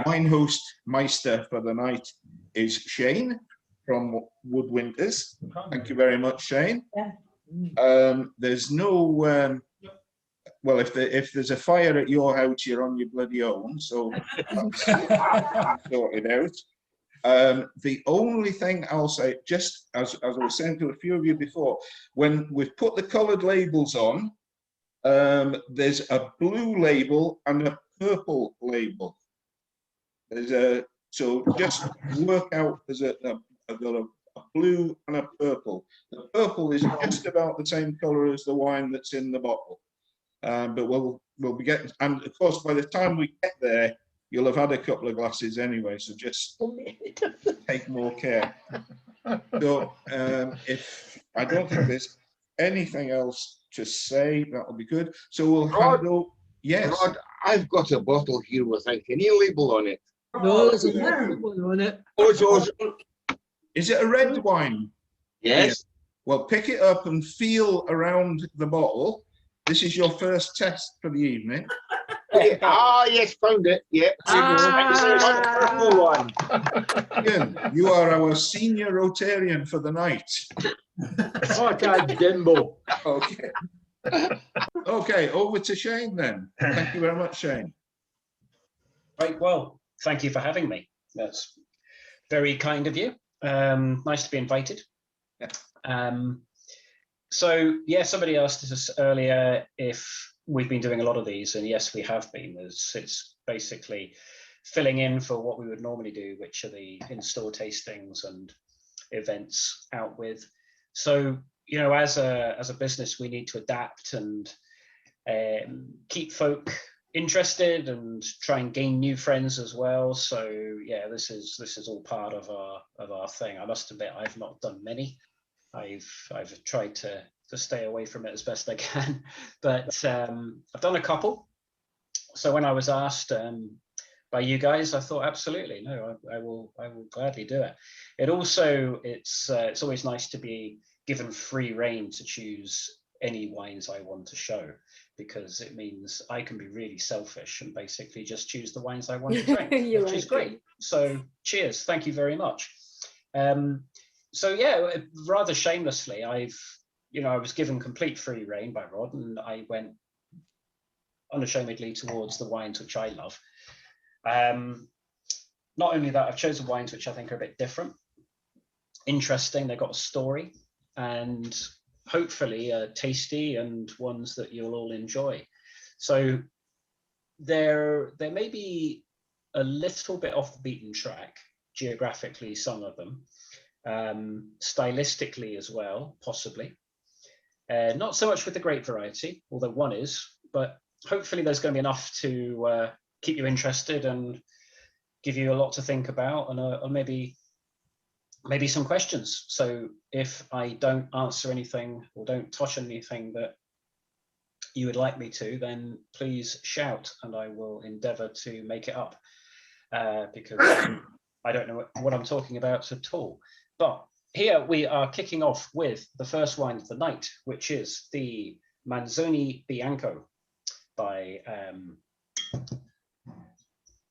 wine host Meister for the night is Shane from Woodwinters. Thank you very much, Shane. There's no well, if there's a fire at your house, you're on your bloody own, so that's sorted out. The only thing I'll say, just as I was saying to a few of you before, when we've put the coloured labels on, there's a blue label and a purple label. So just work out, I've got a blue and a purple. The purple is just about the same colour as the wine that's in the bottle. But we'll be getting, and of course, by the time we get there, you'll have had a couple of glasses anyway, so just take more care. So if I don't think there's anything else to say, that'll be good. So we'll handle. Yes, Rod, I've got a bottle here without any label on it. No, there's a label on it. Is it a red wine? Yes. Well, pick it up and feel around the bottle. This is your first test for the evening. Yes, found it. Yeah. Purple one. Ian, you are our senior Rotarian for the night. Dimbo. Okay. Okay, over to Shane then. Thank you very much, Shane. Right, well, thank you for having me. That's very kind of you. Nice to be invited. So yeah, somebody asked us earlier if we've been doing a lot of these, and yes, we have been. It's basically filling in for what we would normally do, which are the in-store tastings and events out with. So, you know, as a business, we need to adapt and keep folk interested and try and gain new friends as well. So yeah, this is all part of our thing. I must admit, I've not done many. I've tried to stay away from it as best I can, but I've done a couple. So when I was asked by you guys, I thought absolutely no, I will gladly do it. It's always nice to be given free rein to choose any wines I want to show, because it means I can be really selfish and basically just choose the wines I want to drink, which is great. So cheers, thank you very much. So yeah, rather shamelessly, I was given complete free rein by Rod, and I went unashamedly towards the wines which I love. Not only that, I've chosen wines which I think are a bit different, interesting, they've got a story, and hopefully tasty, and ones that you'll all enjoy. So there may be a little bit off the beaten track, geographically, some of them. Stylistically as well, possibly. Not so much with the grape variety, although one is, but hopefully there's going to be enough to keep you interested and give you a lot to think about, and or maybe some questions. So if I don't answer anything or don't touch on anything that you would like me to, then please shout and I will endeavour to make it up, because I don't know what I'm talking about at all. But here we are kicking off with the first wine of the night, which is the Manzoni Bianco by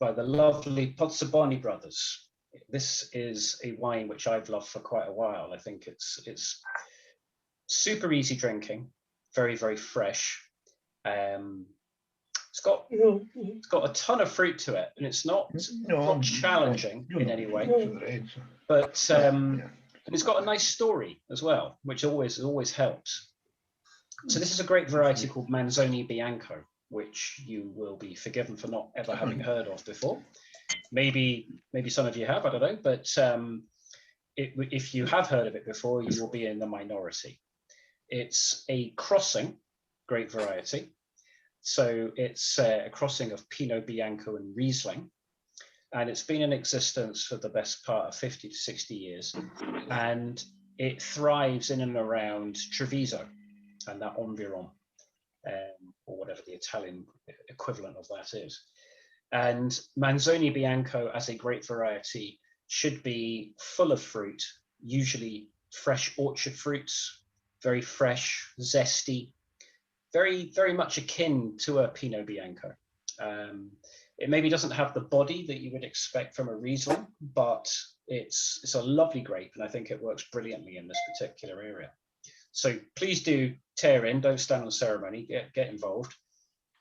the lovely Pozzeboni brothers. This is a wine which I've loved for quite a while. I think it's super easy drinking, very, very fresh. It's got a ton of fruit to it, and it's not challenging in any way, but it's got a nice story as well, which always helps. So this is a great variety called Manzoni Bianco, which you will be forgiven for not ever having heard of before. Maybe some of you have, I don't know, but if you have heard of it before, you will be in the minority. It's a crossing grape variety. So it's a crossing of Pinot Bianco and Riesling, and it's been in existence for the best part of 50 to 60 years, and it thrives in and around Treviso and that environ, or whatever the Italian equivalent of that is. And Manzoni Bianco as a grape variety should be full of fruit, usually fresh orchard fruits, very fresh, zesty, very, very much akin to a Pinot Bianco. It maybe doesn't have the body that you would expect from a Riesling, but it's a lovely grape, and I think it works brilliantly in this particular area. So please do tear in, don't stand on ceremony, get involved,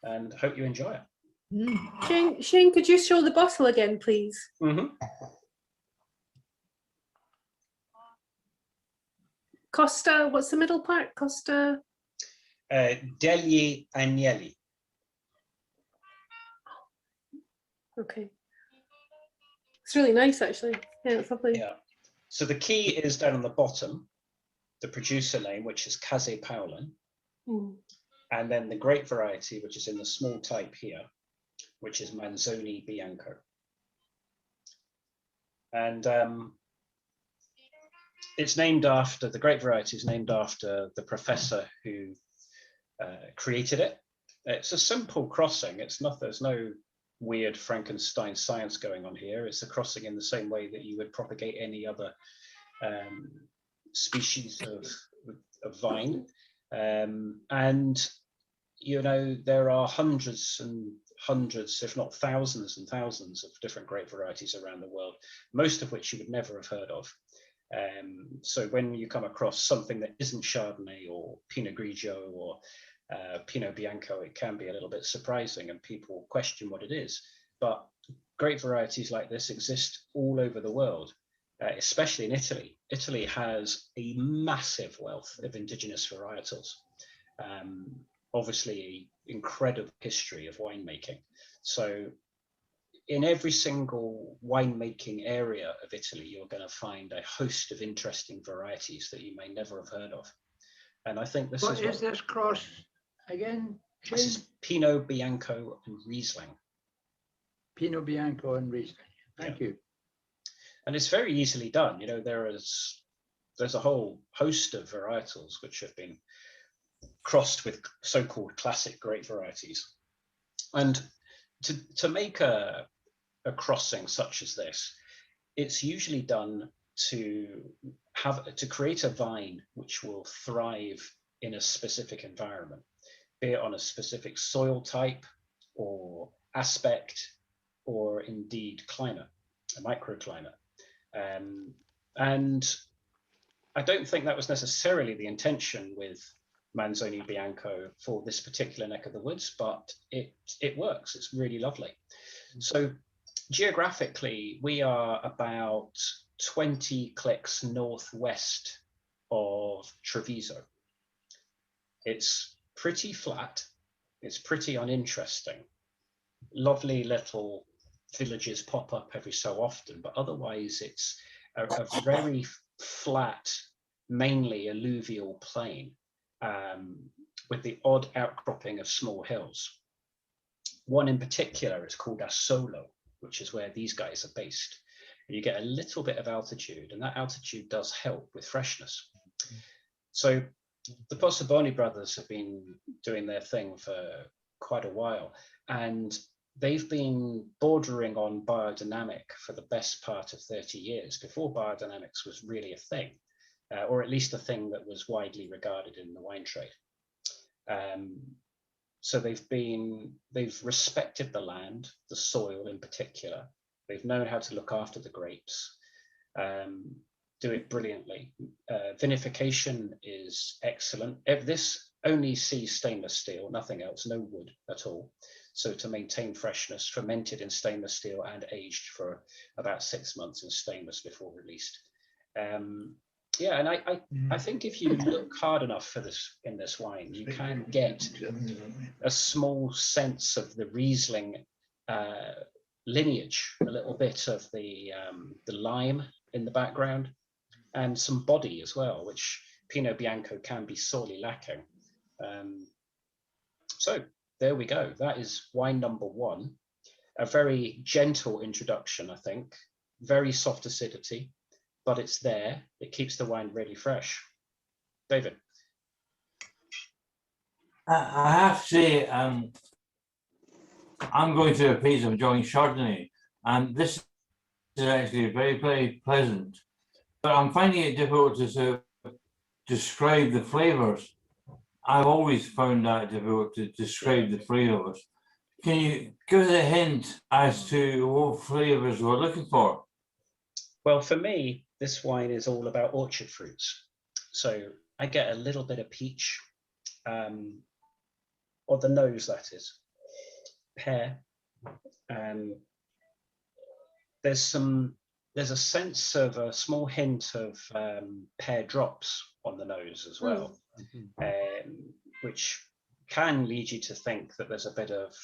and hope you enjoy it. Shane, could you show the bottle again, please? Costa, what's the middle part? Costa? Degli Agnelli. Okay. It's really nice, actually. Yeah, it's lovely. Yeah. So the key is down on the bottom, the producer name, which is Case Paolin, and then the grape variety, which is in the small type here, which is Manzoni Bianco. And it's named after, the grape variety is named after the professor who created it. It's a simple crossing. It's not, there's no weird Frankenstein science going on here. It's a crossing in the same way that you would propagate any other species of vine. And, you know, there are hundreds and hundreds, if not thousands and thousands of different grape varieties around the world, most of which you would never have heard of. So when you come across something that isn't Chardonnay or Pinot Grigio or Pinot Bianco, it can be a little bit surprising and people question what it is. But grape varieties like this exist all over the world, especially in Italy. Italy has a massive wealth of indigenous varietals. Obviously, an incredible history of winemaking. So in every single winemaking area of Italy, you're going to find a host of interesting varieties that you may never have heard of. And I think this What is this cross again? This is Pinot Bianco and Riesling. Pinot Bianco and Riesling. Thank you. And it's very easily done. You know, there's a whole host of varietals which have been crossed with so-called classic grape varieties. And to make a crossing such as this, it's usually done to create a vine which will thrive in a specific environment, be it on a specific soil type or aspect, or indeed climate, a microclimate. And I don't think that was necessarily the intention with Manzoni Bianco for this particular neck of the woods, but it works. It's really lovely. So geographically, we are about 20 clicks northwest of Treviso. It's pretty flat. It's pretty uninteresting. Lovely little villages pop up every so often, but otherwise it's a very flat, mainly alluvial plain, with the odd outcropping of small hills. One in particular is called Asolo, which is where these guys are based. And you get a little bit of altitude, and that altitude does help with freshness. So the Posseboni brothers have been doing their thing for quite a while, and they've been bordering on biodynamic for the best part of 30 years, before biodynamics was really a thing, or at least a thing that was widely regarded in the wine trade. So they've respected the land, the soil in particular. They've known how to look after the grapes, do it brilliantly. Vinification is excellent. This only sees stainless steel, nothing else, no wood at all. So to maintain freshness, fermented in stainless steel and aged for about 6 months in stainless before released. Yeah, and I think if you look hard enough for this in this wine, you can get a small sense of the Riesling lineage, a little bit of the lime in the background, and some body as well, which Pinot Bianco can be sorely lacking. So there we go. That is wine number 1. A very gentle introduction, I think. Very soft acidity, but it's there. It keeps the wine really fresh. David. I have to say, I'm going through a phase of enjoying Chardonnay, and this is actually very, very pleasant. But I'm finding it difficult to sort of describe the flavors. I've always found that difficult to describe the flavors. can you give us a hint as to what flavors we're looking for? Well, for me, this wine is all about orchard fruits. So I get a little bit of peach, or the nose, that is, pear. There's a sense of a small hint of pear drops on the nose as well, which can lead you to think that there's a bit of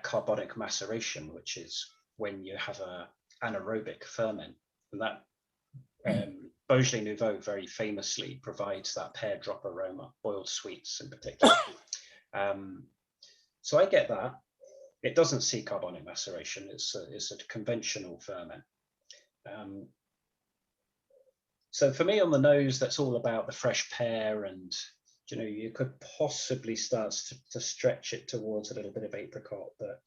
carbonic maceration, which is when you have a anaerobic ferment, and that Beaujolais Nouveau very famously provides that pear drop aroma, boiled sweets in particular. So I get that. It doesn't see carbonic maceration. It's a conventional ferment. So for me, on the nose, that's all about the fresh pear, and you could possibly start to stretch it towards a little bit of apricot, but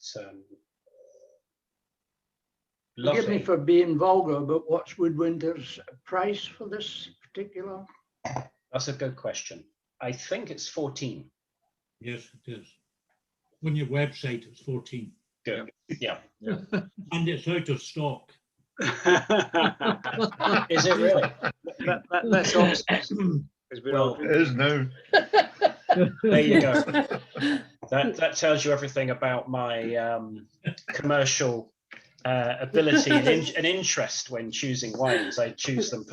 Forgive me for being vulgar, but what's Woodwinter's price for this particular? That's a good question. I think it's 14. Yes, it is. On your website, it's 14. Good. Yeah. And it's out of stock. Is it really? That's awesome. Well, It is now. there you go. That tells you everything about my commercial ability and interest when choosing wines. I choose them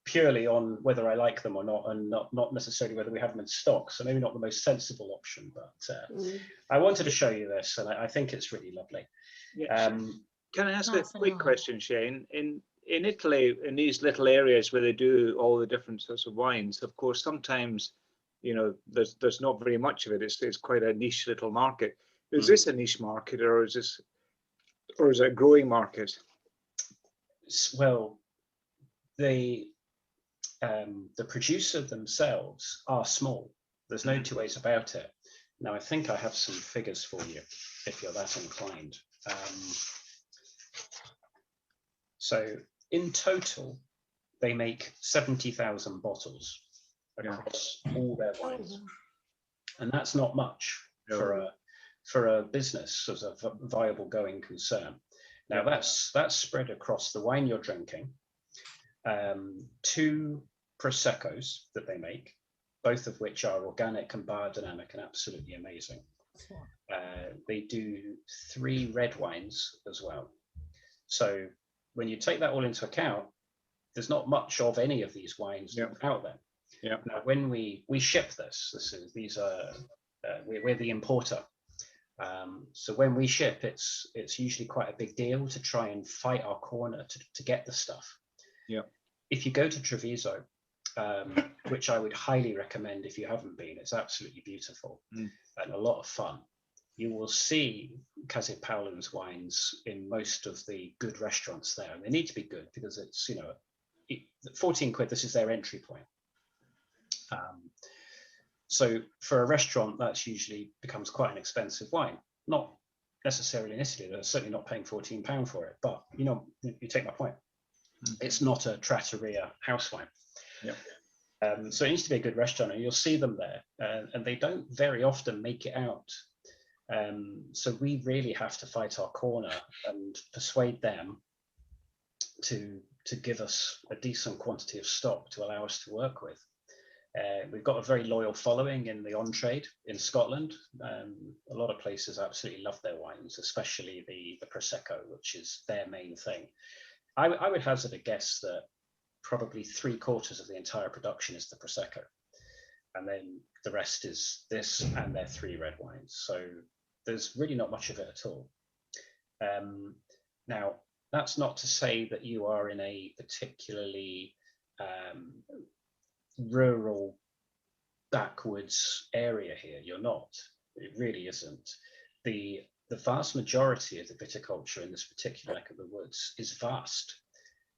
purely on whether I like them or not, and not necessarily whether we have them in stock. So maybe not the most sensible option, but I wanted to show you this, and I think it's really lovely. Can I ask a quick question, Shane? In Italy, in these little areas where they do all the different sorts of wines, of course, sometimes there's not very much of it. It's quite a niche little market. Is this a niche market, or is it a growing market? Well, the producer themselves are small. There's no two ways about it. Now, I think I have some figures for you if you're that inclined. So in total, they make 70,000 bottles across all their wines. And that's not much for a business as a viable going concern. Now that's spread across the wine you're drinking, 2 Proseccos that they make, both of which are organic and biodynamic and absolutely amazing. They do 3 red wines as well. So when you take that all into account, there's not much of any of these wines out there. Yeah. Now, when we ship we're the importer. So when we ship, it's usually quite a big deal to try and fight our corner to get the stuff. Yeah. If you go to Treviso, which I would highly recommend if you haven't been, it's absolutely beautiful and a lot of fun. You will see Casa Paolan's wines in most of the good restaurants there, and they need to be good because it's 14 quid. This is their entry point. So for a restaurant, that's usually becomes quite an expensive wine. Not necessarily in Italy, they're certainly not paying £14 for it, but you take my point. It's not a trattoria house wine. So it needs to be a good restaurant, and you'll see them there, and they don't very often make it out. So we really have to fight our corner and persuade them to give us a decent quantity of stock to allow us to work with. We've got a very loyal following in the on-trade in Scotland. A lot of places absolutely love their wines, especially the Prosecco, which is their main thing. I would hazard a guess that probably 3/4 of the entire production is the Prosecco. And then the rest is this and their 3 red wines. So there's really not much of it at all. Now, that's not to say that you are in a particularly rural, backwards area here. You're not. It really isn't. The vast majority of the viticulture in this particular neck of the woods is vast.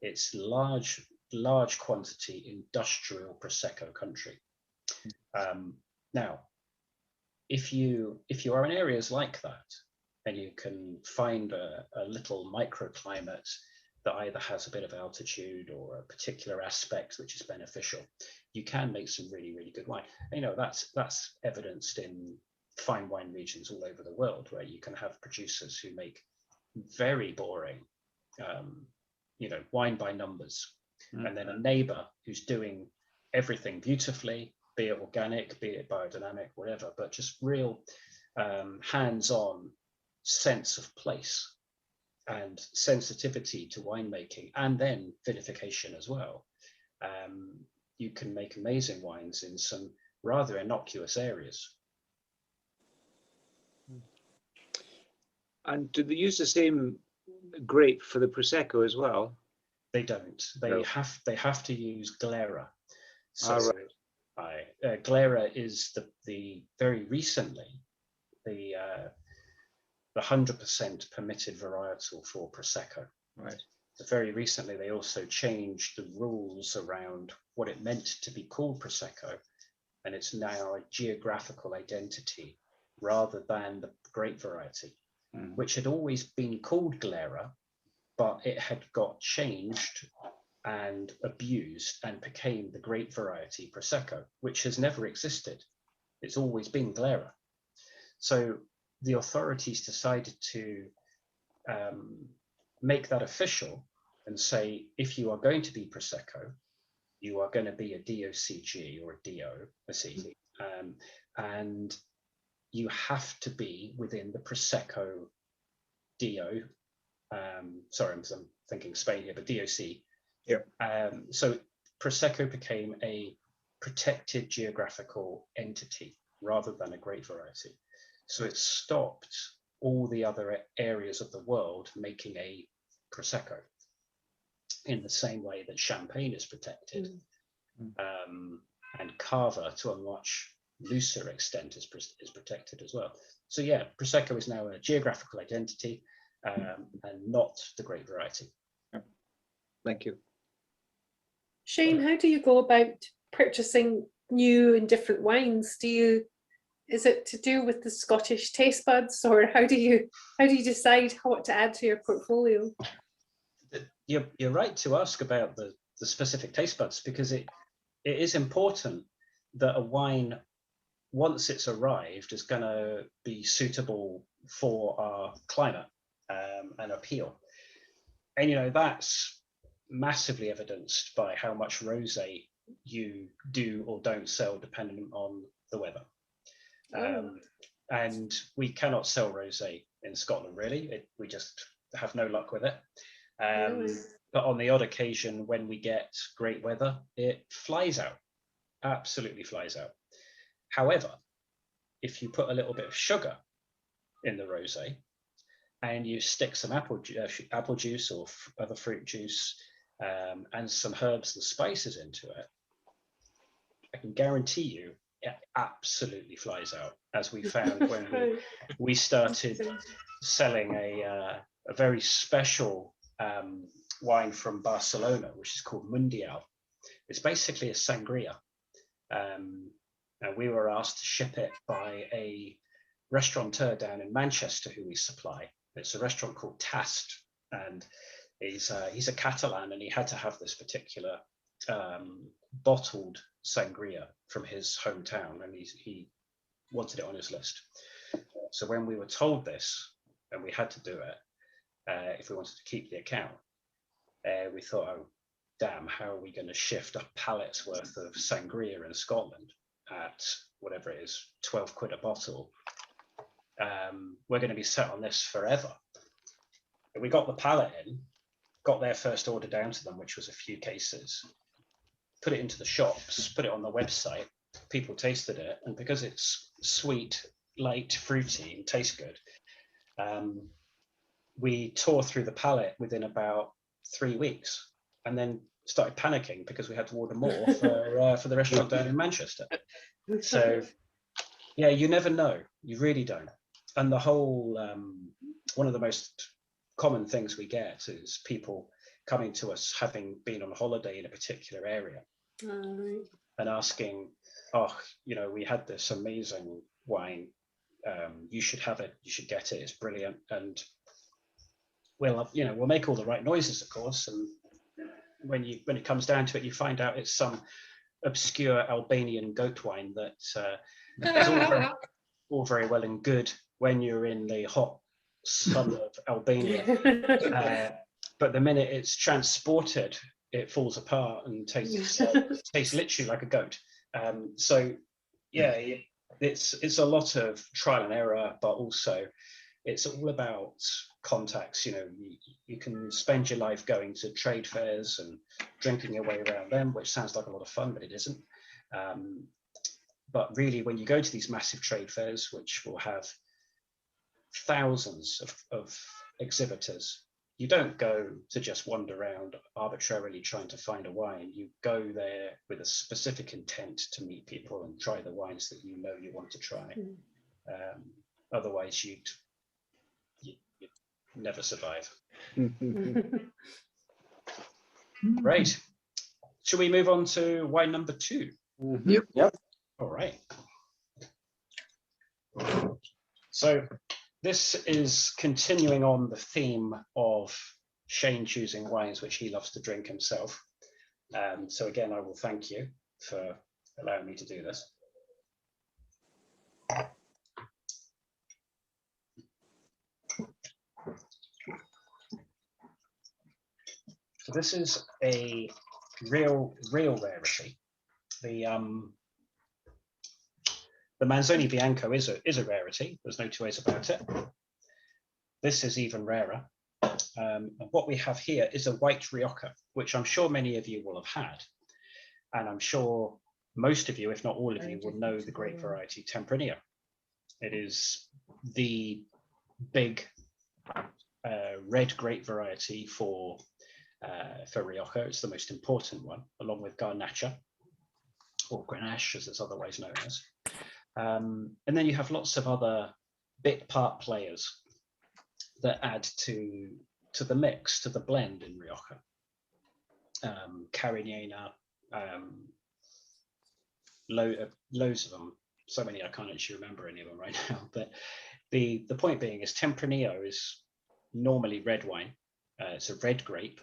It's large quantity industrial Prosecco country. Now, if you are in areas like that, and you can find a little microclimate that either has a bit of altitude or a particular aspect which is beneficial, you can make some really, really good wine. That's evidenced in fine wine regions all over the world, where you can have producers who make very boring, wine by numbers, and then a neighbor who's doing everything beautifully, be it organic, be it biodynamic, whatever, but just real hands-on sense of place and sensitivity to winemaking, and then vinification as well. You can make amazing wines in some rather innocuous areas. And do they use the same grape for the Prosecco as well? They don't. They No. have to use Glera. So Right. Glera is the very recently the 100% permitted varietal for Prosecco. Right. So very recently, they also changed the rules around what it meant to be called Prosecco, and it's now a geographical identity rather than the grape variety, which had always been called Glera, but it had got changed and abused and became the grape variety Prosecco, which has never existed. It's always been Glera. So the authorities decided to make that official and say, if you are going to be Prosecco, you are going to be a DOCG or a DO, and you have to be within the Prosecco DO. Sorry, I'm thinking Spain here, but DOC. Yep. So Prosecco became a protected geographical entity rather than a grape variety. So it stopped all the other areas of the world making a Prosecco in the same way that Champagne is protected, and Cava to a much looser extent is protected as well. So yeah, Prosecco is now a geographical identity and not the grape variety. Thank you. Shane, how do you go about purchasing new and different wines? Is it to do with the Scottish taste buds, or how do you decide what to add to your portfolio? You're right to ask about the specific taste buds, because it is important that a wine, once it's arrived, is going to be suitable for our climate and appeal. And that's massively evidenced by how much rosé you do or don't sell depending on the weather. And we cannot sell rosé in Scotland, really. We just have no luck with it. But on the odd occasion, when we get great weather, it flies out, absolutely flies out. However, if you put a little bit of sugar in the rosé and you stick some apple juice or other fruit juice and some herbs and spices into it, I can guarantee you it absolutely flies out, as we found when we started selling a very special wine from Barcelona, which is called Mundial. It's basically a sangria. And we were asked to ship it by a restaurateur down in Manchester who we supply. It's a restaurant called Tast, and he's a Catalan, and he had to have this particular bottled sangria from his hometown, and he wanted it on his list. So when we were told this, and we had to do it, if we wanted to keep the account, we thought, oh, damn, how are we going to shift a pallet's worth of sangria in Scotland at whatever it is, 12 quid a bottle? We're going to be set on this forever. And we got the pallet in, got their first order down to them, which was a few cases, put it into the shops, put it on the website, people tasted it, and because it's sweet, light, fruity, and tastes good, we tore through the pallet within about 3 weeks, and then started panicking because we had to order more for the restaurant down in Manchester. So yeah, you never know, you really don't. And the whole one of the most common things we get is people coming to us having been on holiday in a particular area and asking, oh, we had this amazing wine, you should have it, you should get it, it's brilliant. And we'll make all the right noises, of course, and when it comes down to it, you find out it's some obscure Albanian goat wine that all very well and good when you're in the hot sun of Albania, but the minute it's transported, it falls apart and tastes literally like a goat. So yeah, it's a lot of trial and error, but also it's all about contacts. You know, you can spend your life going to trade fairs and drinking your way around them, which sounds like a lot of fun, but it isn't. But really, when you go to these massive trade fairs, which will have thousands of exhibitors, you don't go to just wander around arbitrarily trying to find a wine. You go there with a specific intent to meet people and try the wines that you know you want to try. Otherwise, you'd never survive. Great. Should we move on to wine number 2? Yep. All right. So this is continuing on the theme of Shane choosing wines which he loves to drink himself. So again, I will thank you for allowing me to do this. So this is a real rarity. The Manzoni Bianco is a rarity. There's no two ways about it. This is even rarer. And what we have here is a white Rioja, which I'm sure many of you will have had. And I'm sure most of you, if not all of you, will know the grape variety Tempranillo. It is the big red grape variety for Rioja. It's the most important one, along with Garnacha, or Grenache, as it's otherwise known as. And then you have lots of other bit part players that add to the mix, to the blend in Rioja. Carignana, loads of them, so many I can't actually remember any of them right now. But the point being is Tempranillo is normally red wine. It's a red grape,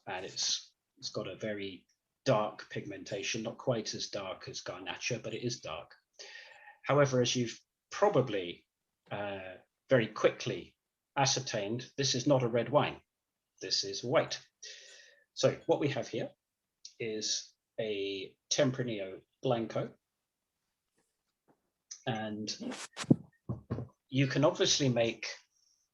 and it's got a very dark pigmentation, not quite as dark as Garnacha, but it is dark. However, as you've probably very quickly ascertained, this is not a red wine. This is white. So what we have here is a Tempranillo Blanco. And you can obviously make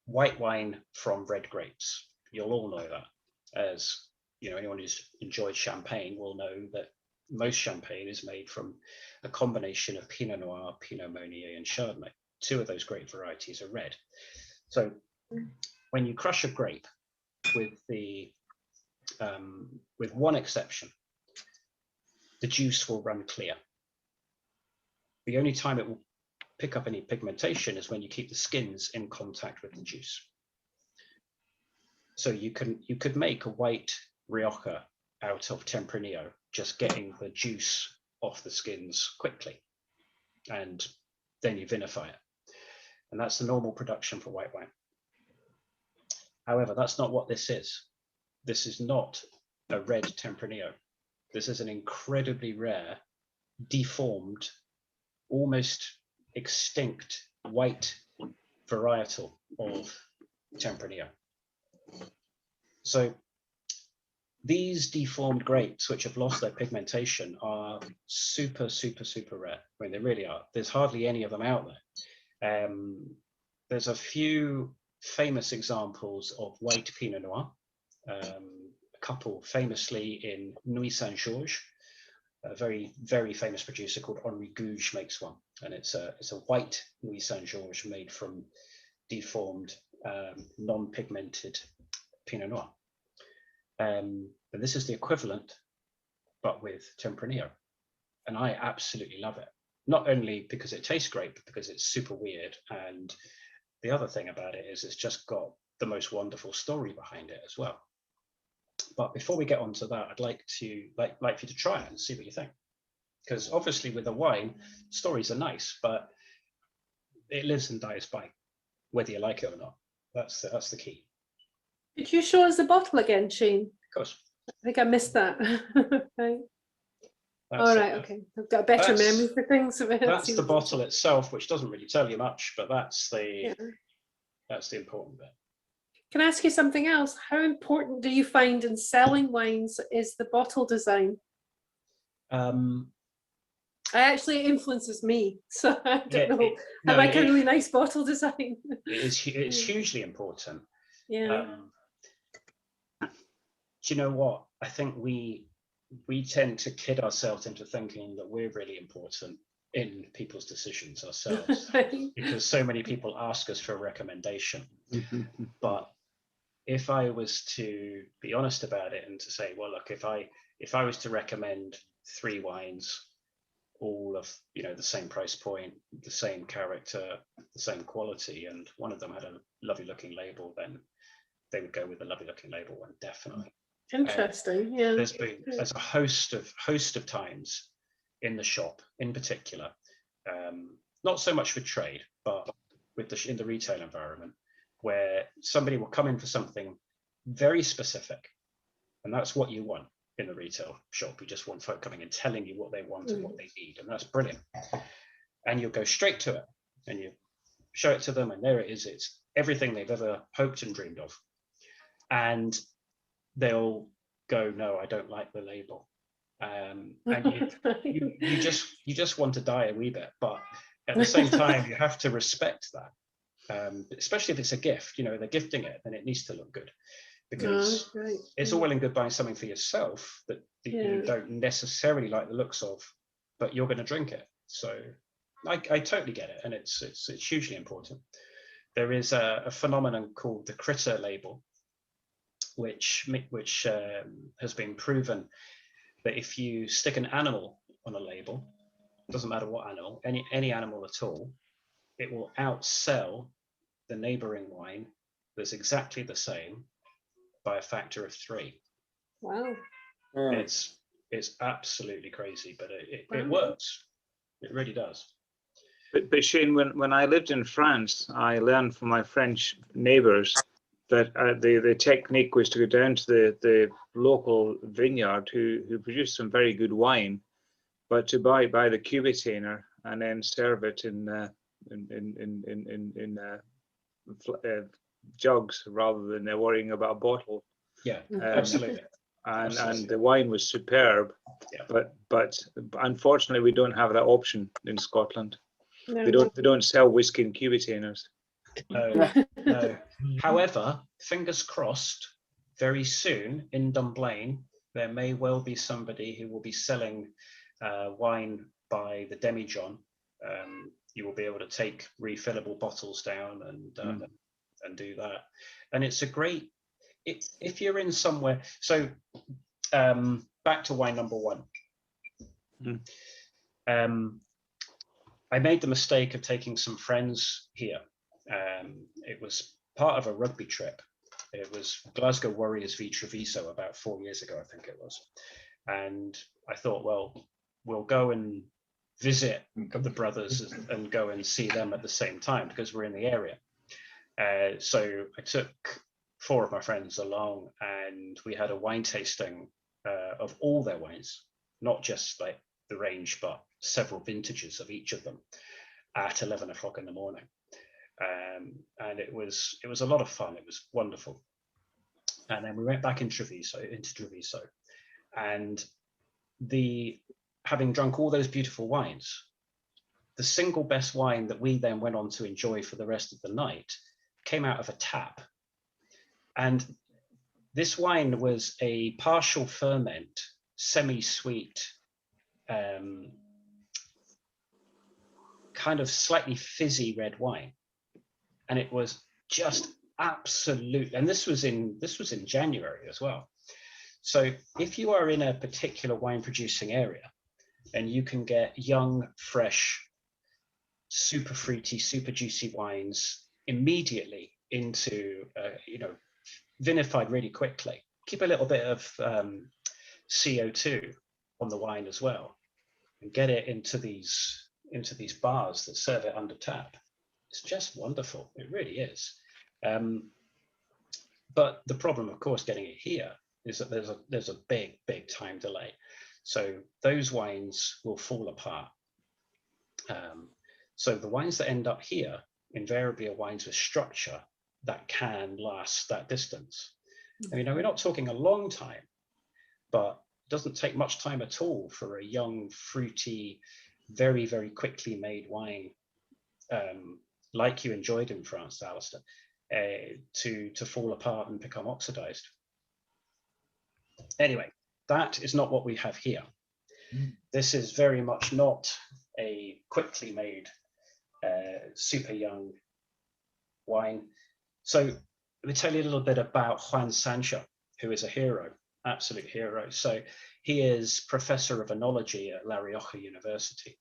white wine from red grapes. You'll all know that. As you know, anyone who's enjoyed champagne will know that most champagne is made from a combination of Pinot Noir, Pinot Meunier, and Chardonnay. 2 of those grape varieties are red. So when you crush a grape, with one exception, the juice will run clear. The only time it will pick up any pigmentation is when you keep the skins in contact with the juice. So you could make a white Rioja out of Tempranillo, just getting the juice off the skins quickly, and then you vinify it. And that's the normal production for white wine. However, that's not what this is. This is not a red Tempranillo. This is an incredibly rare, deformed, almost extinct white varietal of Tempranillo. So these deformed grapes, which have lost their pigmentation, are super, super, super rare. I mean, they really are. There's hardly any of them out there. There's a few famous examples of white Pinot Noir. A couple famously in Nuit Saint-Georges. A very, very famous producer called Henri Gouge makes one. And it's a white Nuit Saint-Georges made from deformed, non-pigmented Pinot Noir. And this is the equivalent, but with Tempranillo. And I absolutely love it. Not only because it tastes great, but because it's super weird. And the other thing about it is it's just got the most wonderful story behind it as well. But before we get on to that, I'd like for you to try it and see what you think. Because obviously with the wine, stories are nice, but it lives and dies by whether you like it or not. That's the key. Could you show us the bottle again, Shane? Of course. I think I missed that. Right. All right, okay. I've got a better That's- memory for things. That's the bottle itself, which doesn't really tell you much, but that's the Yeah. important bit. Can I ask you something else? How important do you find in selling wines is the bottle design? It influences me, so I don't know. I like a really nice bottle design. It's hugely important. Yeah. Do you know what? I think we tend to kid ourselves into thinking that we're really important in people's decisions ourselves, because so many people ask us for a recommendation. But if I was to be honest about it and to say, well, look, if I was to recommend 3 wines, all of the same price point, the same character, the same quality, and one of them had a lovely looking label, then they would go with the lovely looking label one, definitely. Interesting. Yeah. There's a host of times in the shop, in particular, not so much for trade, but in the retail environment, where somebody will come in for something very specific, and that's what you want in the retail shop. You just want folk coming and telling you what they want and what they need, and that's brilliant. And you'll go straight to it, and you show it to them, and there it is. It's everything they've ever hoped and dreamed of, and they'll go, no, I don't like the label. And you just want to die a wee bit, but at the same time you have to respect that, especially if it's a gift. They're gifting it, then it needs to look good, because it's all well and good buying something for yourself that you don't necessarily like the looks of, but you're going to drink it. So I totally get it, and it's hugely important. There is a phenomenon called the critter label, which has been proven that if you stick an animal on a label, doesn't matter what animal, any animal at all, it will outsell the neighboring wine that's exactly the same by a factor of 3. Wow. It's absolutely crazy, but it works. It really does. But Shane, when I lived in France, I learned from my French neighbours that the technique was to go down to the local vineyard who produced some very good wine, but to buy the cuvitainer and then serve it in jugs rather than worrying about a bottle. Yeah, absolutely. And the wine was superb, yeah. but unfortunately we don't have that option in Scotland. No. They don't sell whiskey in cuvitainers. No. However, fingers crossed, very soon in Dunblane, there may well be somebody who will be selling wine by the demijohn. You will be able to take refillable bottles down and do that. And it's a great, if you're in somewhere, so back to wine number 1. I made the mistake of taking some friends here. It was part of a rugby trip. It was Glasgow Warriors v Treviso about 4 years ago, I think it was. And I thought, well, we'll go and visit the brothers and go and see them at the same time because we're in the area. So I took 4 of my friends along, and we had a wine tasting of all their wines, not just like the range, but several vintages of each of them at 11 o'clock in the morning. And it was a lot of fun. It was wonderful. And then we went back into Treviso, and having drunk all those beautiful wines, the single best wine that we then went on to enjoy for the rest of the night came out of a tap. And this wine was a partial ferment, semi-sweet, kind of slightly fizzy red wine, and it was just absolute. And this was in January as well. So if you are in a particular wine producing area and you can get young, fresh, super fruity, super juicy wines immediately into vinified really quickly, keep a little bit of CO2 on the wine as well, and get it into these bars that serve it under tap. It's just wonderful. It really is. But the problem, of course, getting it here is that there's a big time delay. So those wines will fall apart. So the wines that end up here invariably are wines with structure that can last that distance. I mean, we're not talking a long time, but it doesn't take much time at all for a young, fruity, very, very quickly made wine, like you enjoyed in France, Alistair, to fall apart and become oxidized. Anyway, that is not what we have here. This is very much not a quickly made, super young wine. So let me tell you a little bit about Juan Sancho, who is a hero, absolute hero. So he is professor of enology at La Rioja University.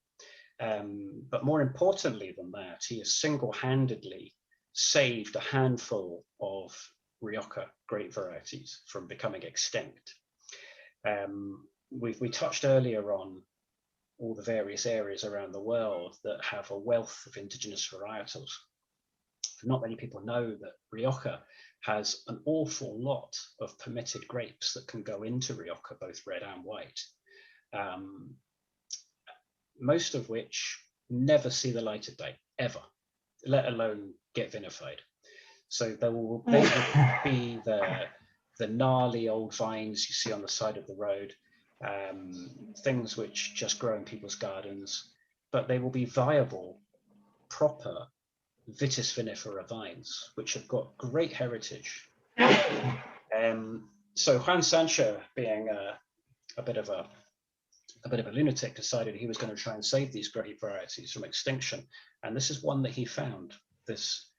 But more importantly than that, he has single-handedly saved a handful of Rioja grape varieties from becoming extinct. We touched earlier on all the various areas around the world that have a wealth of indigenous varietals. Not many people know that Rioja has an awful lot of permitted grapes that can go into Rioja, both red and white, most of which never see the light of day, ever, let alone get vinified. So they will be the gnarly old vines you see on the side of the road, things which just grow in people's gardens, but they will be viable, proper Vitis vinifera vines, which have got great heritage. So Juan Sancho, being a bit of a lunatic, decided he was going to try and save these grape varieties from extinction, and this is one that he found, this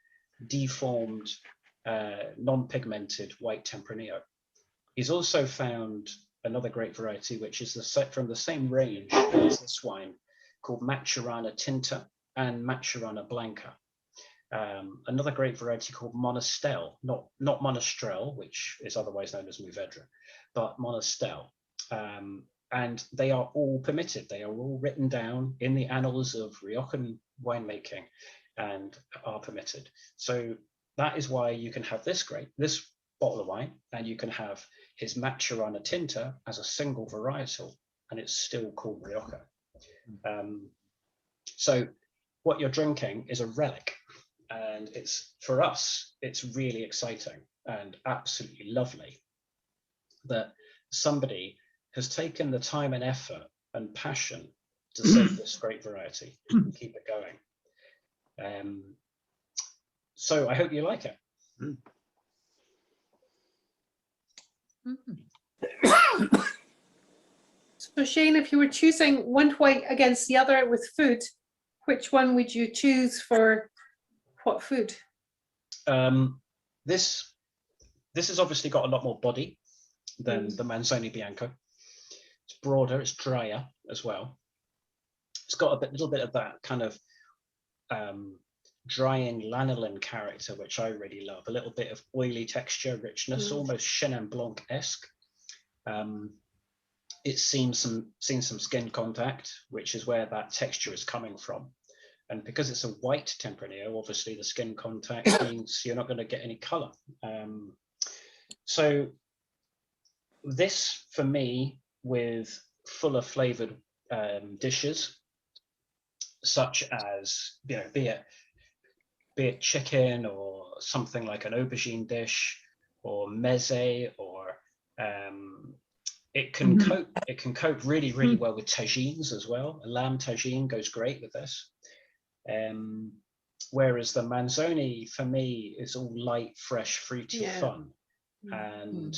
deformed, non-pigmented white Tempranillo. He's also found another grape variety, which is from the same range as this wine, called Maturana Tinta and Maturana Blanca. Another grape variety called Monistel, not Monastrell, which is otherwise known as Mourvedre, but Monistel. And they are all permitted. They are all written down in the annals of Riojan winemaking and are permitted. So that is why you can have this bottle of wine, and you can have his Maturana Tinta as a single varietal, and it's still called Rioja. So what you're drinking is a relic, and for us, it's really exciting and absolutely lovely that somebody has taken the time and effort and passion to save this great variety and keep it going. So I hope you like it. So Shane, if you were choosing one white against the other with food, which one would you choose for what food? This has obviously got a lot more body than the Manzoni Bianco. It's broader, it's drier as well. It's got a little bit of that kind of drying lanolin character, which I really love. A little bit of oily texture, richness, almost Chenin Blanc-esque. It's seen some skin contact, which is where that texture is coming from. And because it's a white Tempranillo, obviously the skin contact means you're not going to get any color. So this, for me, with fuller flavored dishes, such as, be it chicken or something like an aubergine dish or meze, or it can cope really, really well with tagines as well. A lamb tagine goes great with this. Whereas the Manzoni, for me, is all light, fresh, fruity fun. And,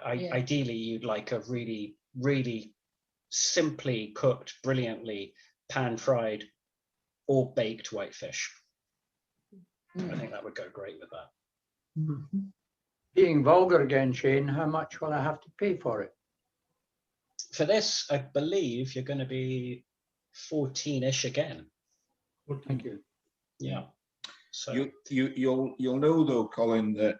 ideally you'd like a really, really simply cooked, brilliantly pan-fried or baked whitefish. I think that would go great with that. Being vulgar again, Shane, how much will I have to pay for it? For this, I believe you're going to be 14-ish again. Thank you. Yeah. So You'll know though, Colin, that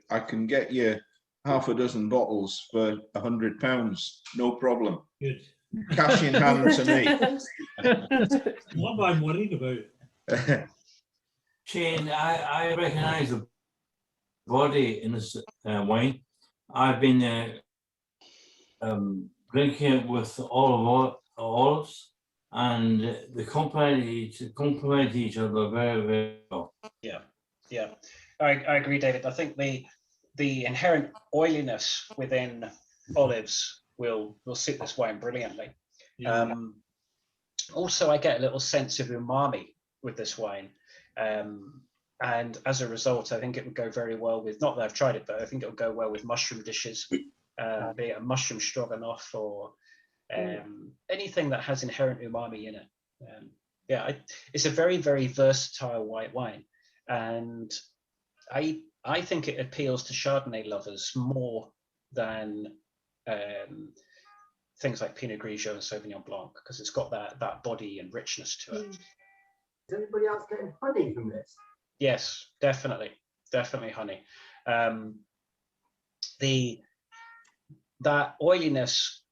I can get you half a dozen bottles for £100, no problem. Good. Cash in hand to me. What I'm worried about. Shane, I recognise the body in this wine. I've been drinking it with olives, and they complement each other very, very well. Yeah, I agree, David. I think the inherent oiliness within olives will suit this wine brilliantly. Yeah. Also, I get a little sense of umami with this wine. And as a result, I think it would go very well with, not that I've tried it, but I think it would go well with mushroom dishes, be it a mushroom stroganoff or anything that has inherent umami in it. It's a very, very versatile white wine. And I think it appeals to Chardonnay lovers more than things like Pinot Grigio and Sauvignon Blanc, because it's got that body and richness to it. Is anybody else getting honey from this? Yes, definitely honey. That oiliness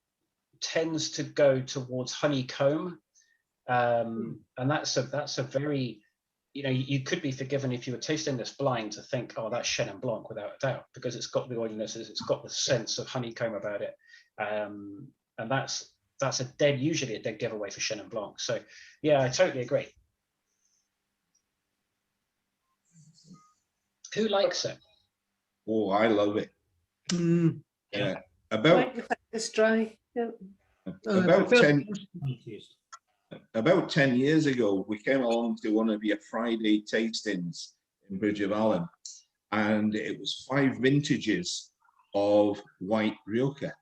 tends to go towards honeycomb, and that's a very, you could be forgiven if you were tasting this blind to think, oh, that's Chenin Blanc without a doubt, because it's got the oiliness, it's got the sense of honeycomb about it, and that's usually a dead giveaway for Chenin Blanc. So yeah, I totally agree. Who likes it? Oh, I love it. I About like the fact it's dry. Yeah. about 10 years ago, we came along to one of your Friday tastings in Bridge of Allen, and it was 5 vintages of white Rioja.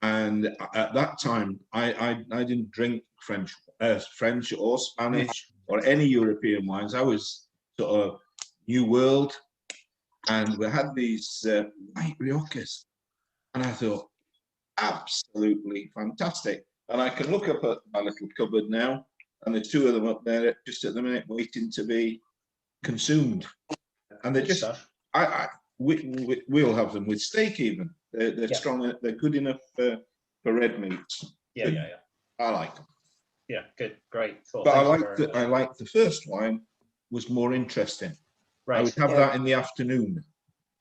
And at that time, I didn't drink French or Spanish or any European wines. I was sort of New World, and we had these white Riojas, and I thought, absolutely fantastic. And I can look up at my little cupboard now, and there's 2 of them up there just at the minute waiting to be consumed. And they're just, we'll have them with steak even. They're strong, they're good enough for red meat. Yeah. I like them. Yeah, good, great. But I like the first wine was more interesting. Right. I would have that in the afternoon.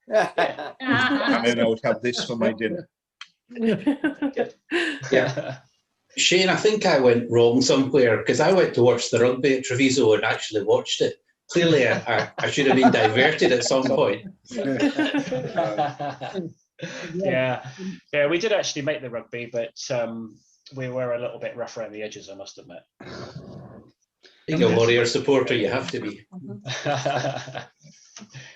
And then I would have this for my dinner. Yeah. Shane, I think I went wrong somewhere because I went to watch the rugby at Treviso and actually watched it. Clearly, I should have been diverted at some point. Yeah, we did actually make the rugby, but we were a little bit rough around the edges, I must admit. Being a Warrior supporter, you have to be.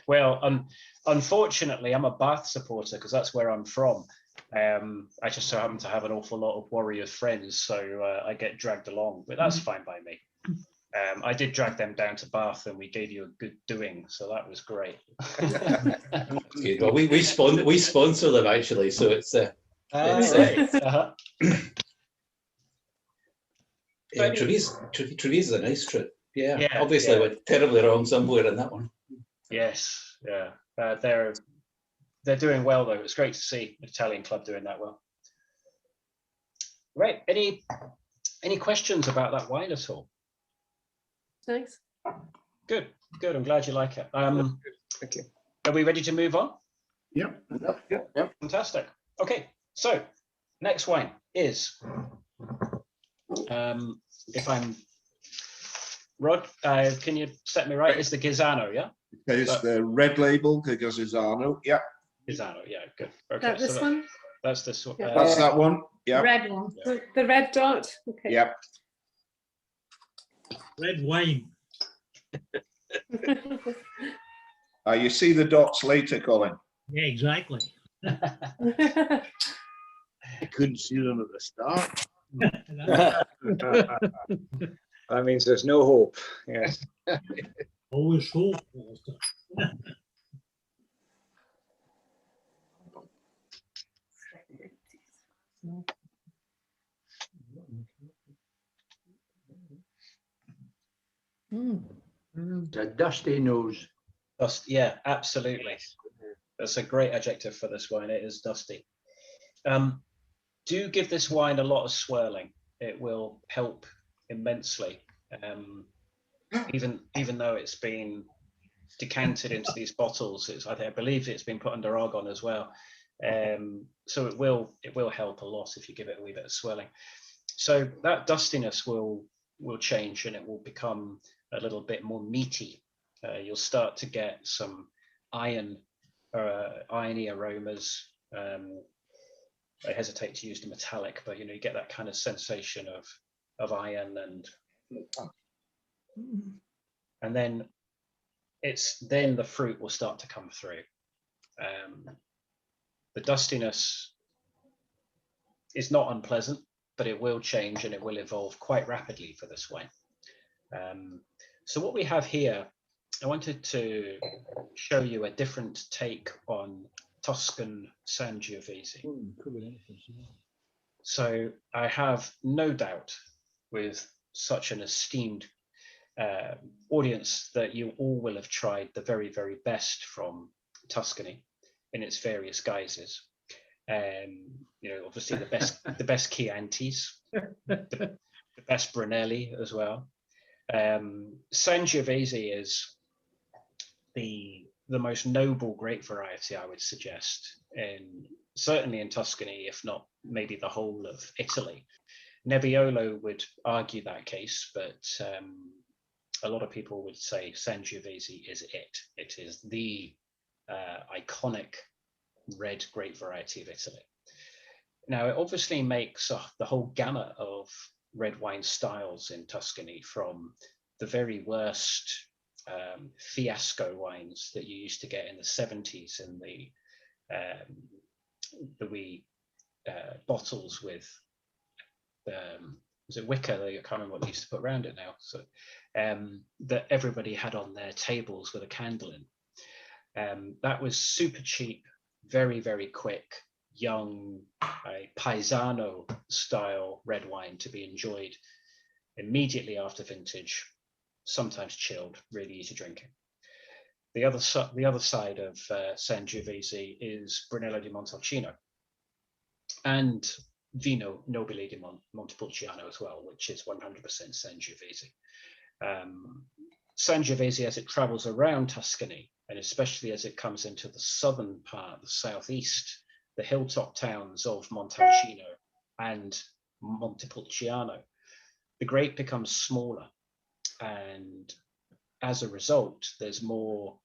Well, unfortunately, I'm a Bath supporter because that's where I'm from. I just so happen to have an awful lot of Warriors friends, so I get dragged along, but that's fine by me. I did drag them down to Bath, and we gave you a good doing, so that was great. Good. Well, we sponsor them actually, so it's Treviso is a nice trip. Yeah, obviously went terribly wrong somewhere in that one. Yes, yeah, they're doing well though. It's great to see an Italian club doing that well. Right, any questions about that wine at all? Nice. Good. I'm glad you like it. Thank you. Are we ready to move on? Yep. Fantastic. Okay, so next wine is, if I'm, Rod, can you set me right? It's the Gisano, yeah? It's the red label, the Gisano. Yeah. Gisano, yeah, good. Okay, That this one? That's this one. Yeah. That's that one. Yeah. Red one. The red dot. Okay. Yep. Red wine. You see the dots later, Colin. Yeah, exactly. I couldn't see them at the start. That means there's no hope. Yes. Always hope, Walter. It's a dusty nose. Dust, yeah, absolutely. That's a great adjective for this wine. It is dusty. Do give this wine a lot of swirling. It will help immensely. Even though it's been decanted into these bottles, I believe it's been put under argon as well. So it will help a lot if you give it a wee bit of swelling. So that dustiness will change, and it will become a little bit more meaty. You'll start to get some irony aromas. I hesitate to use the metallic, but you get that kind of sensation of iron, and then the fruit will start to come through. The dustiness is not unpleasant, but it will change and it will evolve quite rapidly for this wine. So what we have here, I wanted to show you a different take on Tuscan Sangiovese. So I have no doubt with such an esteemed audience that you all will have tried the very, very best from Tuscany in its various guises. Obviously the best Chiantis, the best Brunelli as well. Sangiovese is the most noble grape variety, I would suggest, certainly in Tuscany, if not maybe the whole of Italy. Nebbiolo would argue that case, but a lot of people would say Sangiovese is it. It is the iconic red grape variety of Italy. Now, it obviously makes the whole gamut of red wine styles in Tuscany, from the very worst fiasco wines that you used to get in the 70s in the wee bottles with was it wicker? I can't remember what they used to put around it now. So that everybody had on their tables with a candle in. That was super cheap, very, very quick, young, paesano style red wine to be enjoyed immediately after vintage, sometimes chilled, really easy drinking. The other side of Sangiovese is Brunello di Montalcino and Vino Nobile di Montepulciano as well, which is 100% Sangiovese. Sangiovese, as it travels around Tuscany, and especially as it comes into the southern part, the southeast, the hilltop towns of Montalcino and Montepulciano, the grape becomes smaller, and as a result, there's more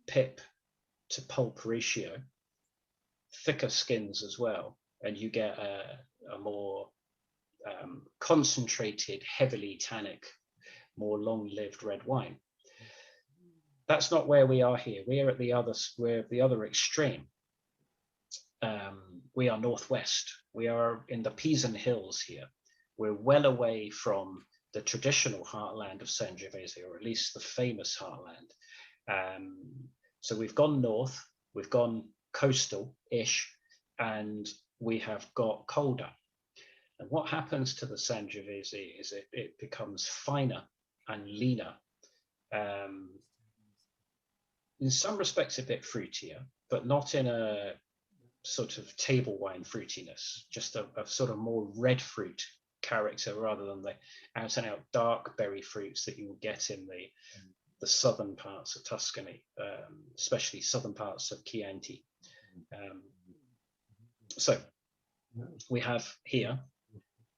pip to pulp ratio, thicker skins as well, and you get a more concentrated, heavily tannic, more long-lived red wine. That's not where we are here. We're at the other extreme. We are northwest. We are in the Pisan Hills here. We're well away from the traditional heartland of Sangiovese, or at least the famous heartland. So we've gone north, we've gone coastal-ish, and we have got colder. And what happens to the Sangiovese is it becomes finer and leaner. In some respects a bit fruitier, but not in a sort of table wine fruitiness, just a sort of more red fruit character rather than the out and out dark berry fruits that you will get in the southern parts of Tuscany, especially southern parts of Chianti. So we have here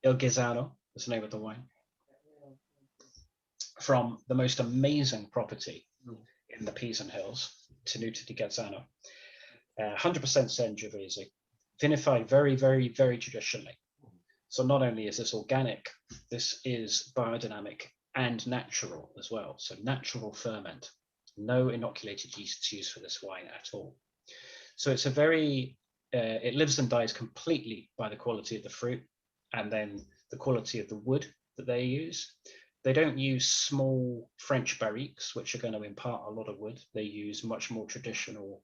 Il Ghisano, is the name of the wine, from the most amazing property in the Pisan Hills, Tenuta di Ghisano, 100% Sangiovese, vinified very, very, very traditionally. So not only is this organic, this is biodynamic and natural as well. So natural ferment, no inoculated yeasts used for this wine at all. So it's a very, it lives and dies completely by the quality of the fruit and then the quality of the wood that they use. They don't use small French barriques, which are going to impart a lot of wood. They use much more traditional,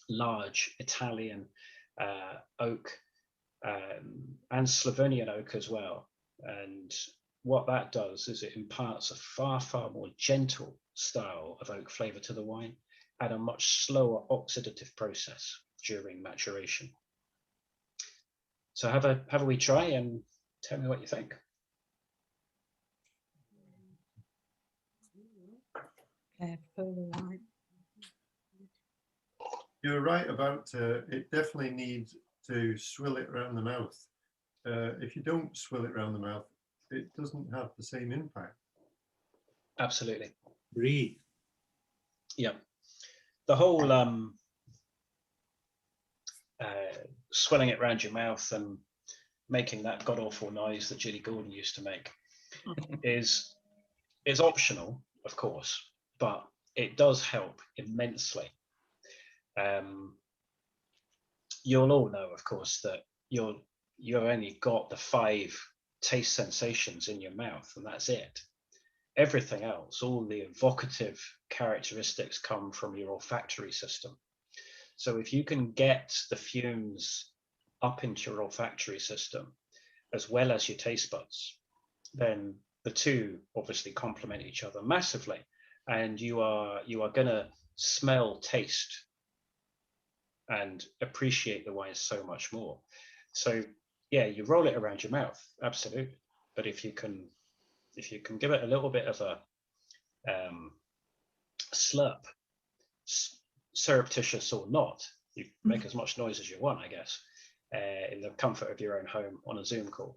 large Italian oak and Slavonian oak as well. And what that does is it imparts a far, far more gentle style of oak flavor to the wine and a much slower oxidative process during maturation. So have a wee try and tell me what you think. you're right about it definitely needs to swill it around the mouth. If you don't swill it around the mouth, it doesn't have the same impact. Absolutely. Breathe. Yeah. The whole swelling it around your mouth and making that god awful noise that Julie Gordon used to make is optional, of course, but it does help immensely. You'll all know, of course, that you've only got the 5 taste sensations in your mouth, and that's it. Everything else, all the evocative characteristics, come from your olfactory system. So if you can get the fumes up into your olfactory system as well as your taste buds, then the two obviously complement each other massively, and you are going to smell, taste, and appreciate the wine so much more. So yeah, you roll it around your mouth, absolutely. But if you can give it a little bit of a slurp, surreptitious or not, you make as much noise as you want, I guess, in the comfort of your own home on a Zoom call.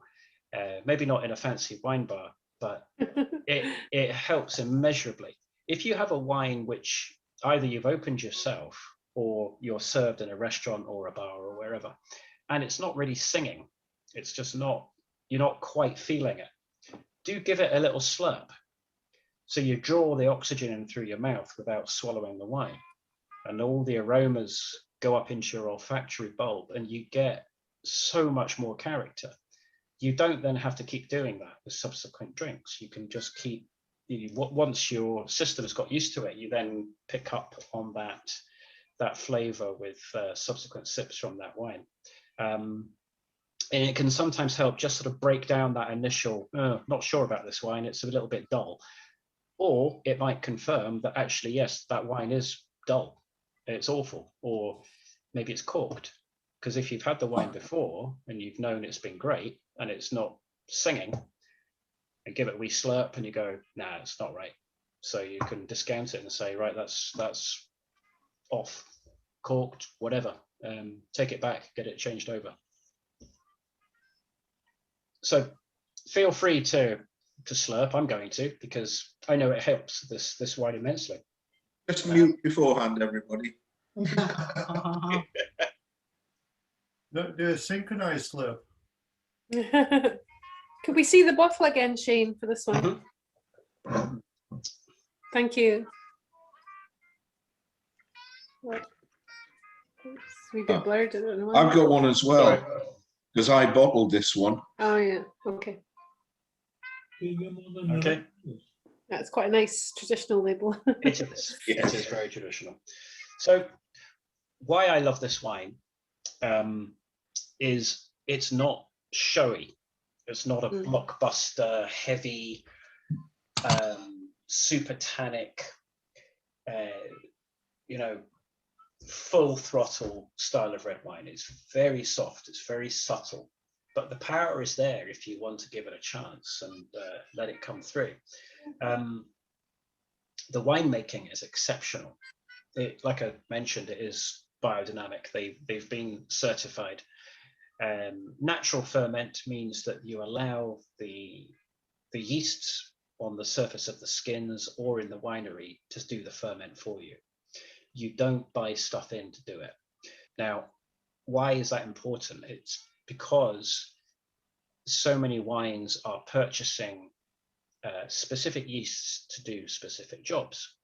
Maybe not in a fancy wine bar, but it helps immeasurably. If you have a wine which either you've opened yourself or you're served in a restaurant or a bar or wherever, and it's not really singing, it's just not, you're not quite feeling it, do give it a little slurp. So you draw the oxygen in through your mouth without swallowing the wine, and all the aromas go up into your olfactory bulb, and you get so much more character. You don't then have to keep doing that with subsequent drinks. You can just keep, once your system has got used to it, you then pick up on that flavor with subsequent sips from that wine. And it can sometimes help just sort of break down that initial, not sure about this wine, it's a little bit dull. Or it might confirm that actually, yes, that wine is dull, it's awful, or maybe it's corked. Because if you've had the wine before and you've known it's been great and it's not singing, and give it a wee slurp and you go, nah, it's not right. So you can discount it and say, right, that's off, corked, whatever. Take it back, get it changed over. So feel free to slurp. I'm going to, because I know it helps this wine immensely. Just mute beforehand, everybody. No, do a synchronized slurp. Could we see the bottle again, Shane, for this one? Thank you. Oops, we bit blurred. I don't know why. I've got one as well, because I bottled this one. Oh yeah, okay. Okay. That's quite a nice traditional label. It is. It is very traditional. So why I love this wine is it's not showy. It's not a blockbuster, heavy, super tannic, full throttle style of red wine. It's very soft. It's very subtle. But the power is there if you want to give it a chance and let it come through. The winemaking is exceptional. Like I mentioned, it is biodynamic. They've been certified. Natural ferment means that you allow the yeasts on the surface of the skins or in the winery to do the ferment for you. You don't buy stuff in to do it. Now, why is that important? It's because so many wines are purchasing specific yeasts to do specific jobs.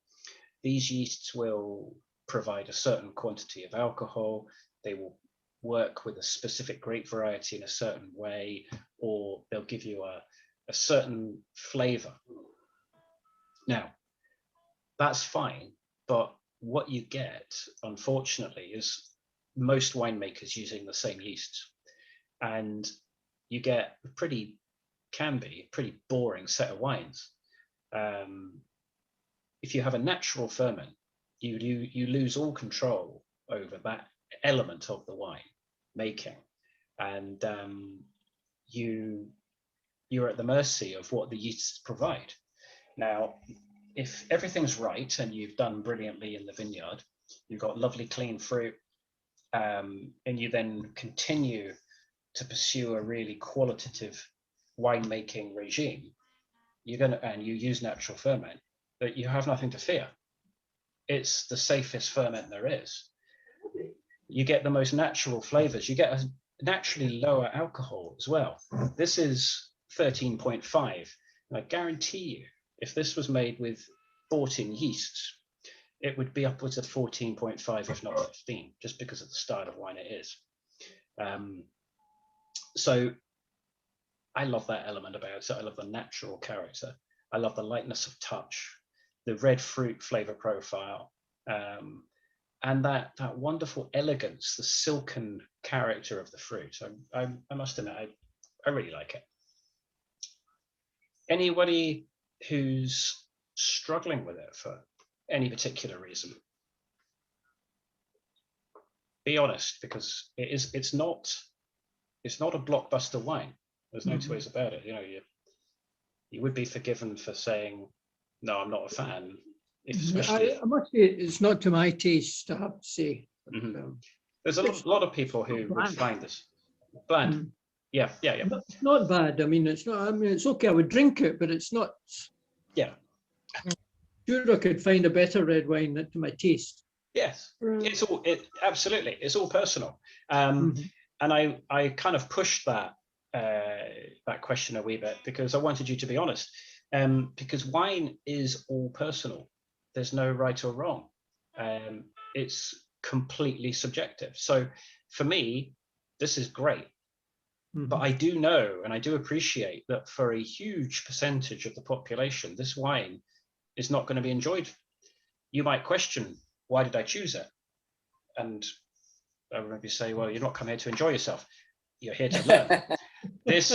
These yeasts will provide a certain quantity of alcohol. They will work with a specific grape variety in a certain way, or they'll give you a certain flavor. Now, that's fine, but what you get, unfortunately, is most winemakers using the same yeasts, and you get can be a pretty boring set of wines. If you have a natural ferment, you lose all control over that element of the wine making, and you're at the mercy of what the yeasts provide. Now, if everything's right and you've done brilliantly in the vineyard, you've got lovely clean fruit, and you then continue to pursue a really qualitative winemaking regime, and you use natural ferment, that you have nothing to fear. It's the safest ferment there is. You get the most natural flavors. You get a naturally lower alcohol as well. This is 13.5. I guarantee you, if this was made with bought-in yeasts, it would be upwards of 14.5, if not 15, just because of the style of wine it is. So I love that element about it. I love the natural character. I love the lightness of touch, the red fruit flavor profile, and that wonderful elegance, the silken character of the fruit. I must admit, I really like it. Anybody who's struggling with it for any particular reason, be honest, because it's not a blockbuster wine. There's no two ways about it. You know, you would be forgiven for saying, no, I'm not a fan. I must say, it's not to my taste, I have to say. There's a lot of people who would find this bland. Yeah. It's not bad. I mean, it's not. I mean, it's okay. I would drink it, but it's not. Yeah. Sure, I could find a better red wine to my taste. Yes, absolutely. It's all personal. And I kind of pushed that question a wee bit because I wanted you to be honest. Because wine is all personal. There's no right or wrong. It's completely subjective. So for me, this is great. But I do know and I do appreciate that for a huge percentage of the population, this wine is not going to be enjoyed. You might question, why did I choose it? And I would maybe say, well, you're not come here to enjoy yourself. You're here to learn. This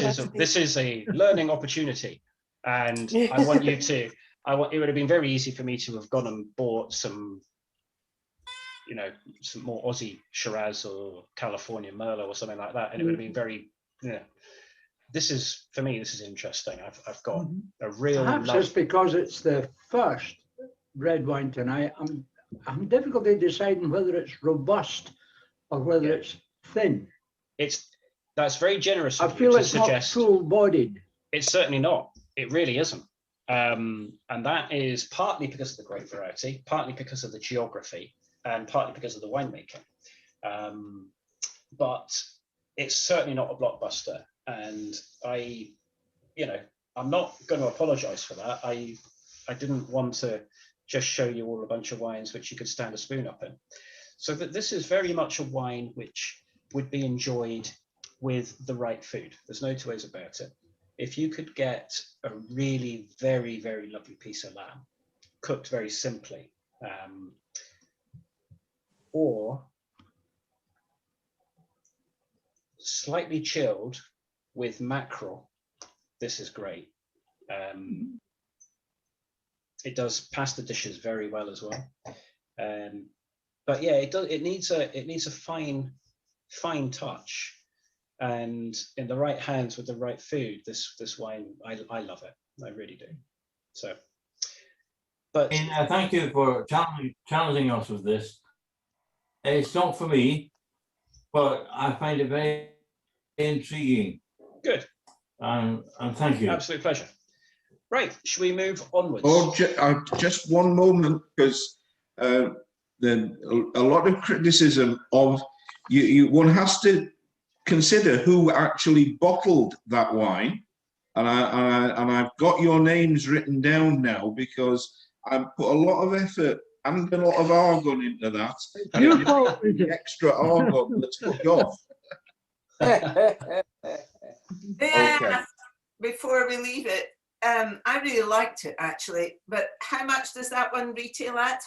is a learning opportunity. And I want you to, it would have been very easy for me to have gone and bought some more Aussie Shiraz or California Merlot or something like that. And it would have been very, for me, this is interesting. I've got a real Perhaps love. it's because it's the first red wine tonight. I'm difficulty deciding whether it's robust or whether it's thin. That's very generous I of feel you to it's suggest. not full-bodied. It's certainly not. It really isn't. And that is partly because of the grape variety, partly because of the geography, and partly because of the winemaking. But it's certainly not a blockbuster. And I'm not going to apologize for that. I didn't want to just show you all a bunch of wines which you could stand a spoon up in. So that this is very much a wine which would be enjoyed with the right food. There's no two ways about it. If you could get a really very, very lovely piece of lamb cooked very simply, or slightly chilled with mackerel, this is great. It does pasta dishes very well as well. But yeah, it needs a fine touch, and in the right hands with the right food, this wine, I love it. I really do. So, but thank you for challenging us with this. It's not for me, but I find it very intriguing. Good. And thank you. Absolute pleasure. Right, should we move onwards? Oh, just one moment, because a lot of criticism of one has to consider who actually bottled that wine, and I've got your names written down now because I've put a lot of effort and a lot of argon into that. And the extra argon that's put off. Yeah. Before we leave it, I really liked it actually, but how much does that one retail at?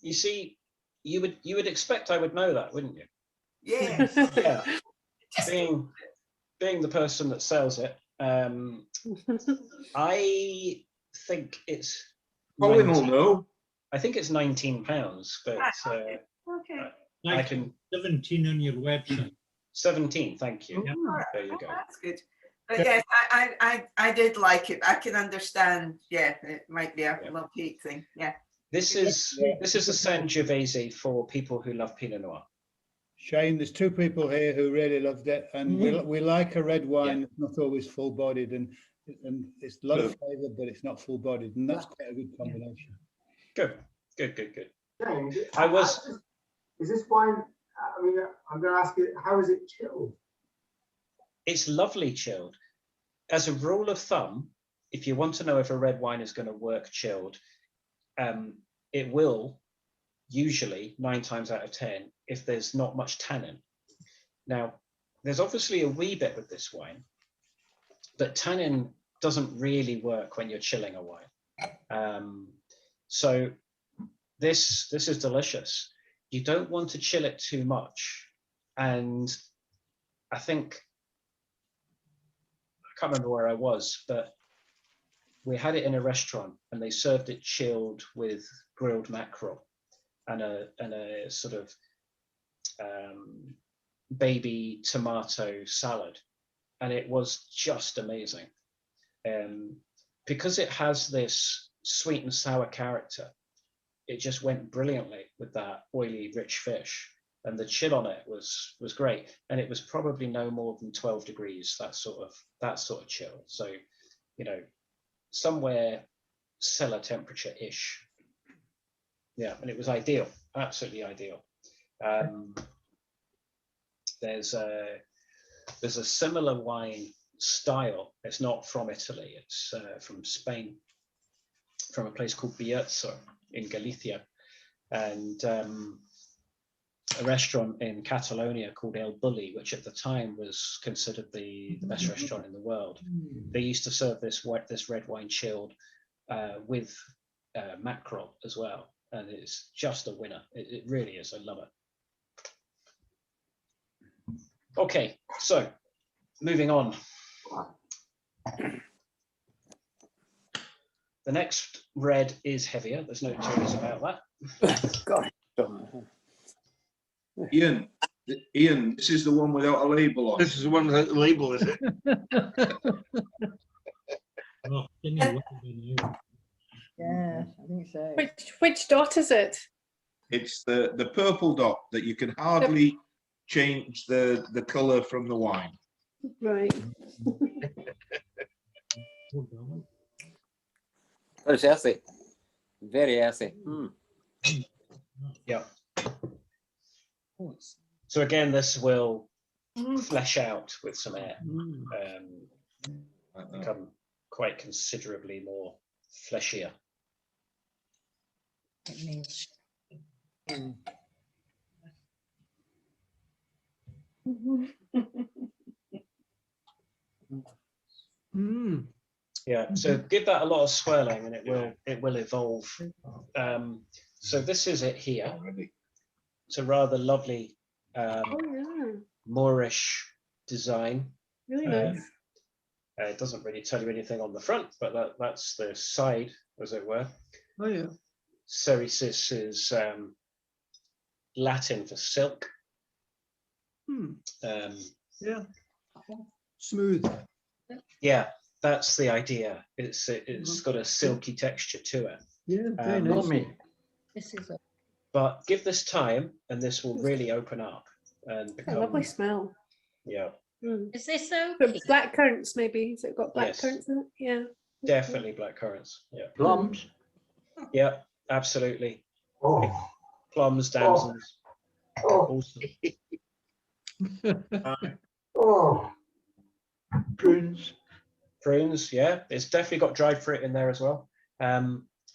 You see, you would expect I would know that, wouldn't you? Yeah. Yeah. Being the person that sells it, I think it's. Colin will know. I think it's £19, but okay. I can 17 on your website. 17, thank you. Yep. There you go. That's good. But yes, I did like it. I can understand. Yeah, it might be a little peak thing. Yeah. This is a Sangiovese for people who love Pinot Noir. Shane, there's two people here who really loved it, and we like a red wine that's not always full-bodied, and it's a lot of flavour, but it's not full-bodied, and that's quite a good combination. Good. James, I is this wine? I mean, I'm going to ask you, how is it chilled? It's lovely chilled. As a rule of thumb, if you want to know if a red wine is going to work chilled, it will usually 9 times out of 10 if there's not much tannin. Now, there's obviously a wee bit with this wine, but tannin doesn't really work when you're chilling a wine. So this is delicious. You don't want to chill it too much. And I think, I can't remember where I was, but we had it in a restaurant and they served it chilled with grilled mackerel and a sort of baby tomato salad. And it was just amazing. Because it has this sweet and sour character, it just went brilliantly with that oily, rich fish. And the chill on it was great. And it was probably no more than 12 degrees, that sort of chill. So, you know, somewhere cellar temperature-ish. Yeah, and it was ideal, absolutely ideal. There's a similar wine style. It's not from Italy, it's from Spain, from a place called Bierzo in Galicia, and a restaurant in Catalonia called El Bulli, which at the time was considered the best restaurant in the world. They used to serve this red wine chilled with mackerel as well, and it's just a winner. It really is. I love it. Okay, so moving on. The next red is heavier. There's no two ways about that. God. Ian, this is the one without a label on. This is the one without the label, is it? Oh, can you Yeah, I think so. Which dot is it? It's the purple dot that you can hardly change the colour from the wine. Right. Oh, it's acid. Very acid. Yeah. So again, this will flesh out with some air, become quite considerably more fleshier. It means. Yeah, so give that a lot of swirling and it will evolve. So this is it here. It's a rather lovely Moorish design. Really nice. It doesn't really tell you anything on the front, but that's the side, as it were. Oh yeah. Ceresis is Latin for silk. Yeah. Smooth. Yeah, that's the idea. It's got a silky texture to it. Yeah, very nice. This is a But give this time, and this will really open up and become. A lovely smell. Yeah. Is this so? Black currants, maybe. Has it got black Yes. currants in it? Yeah. Definitely black currants. Yeah. Plums. Yeah, absolutely. Oh, Plums, damsons. Also. oh, Prunes. Prunes, yeah. It's definitely got dried fruit in there as well.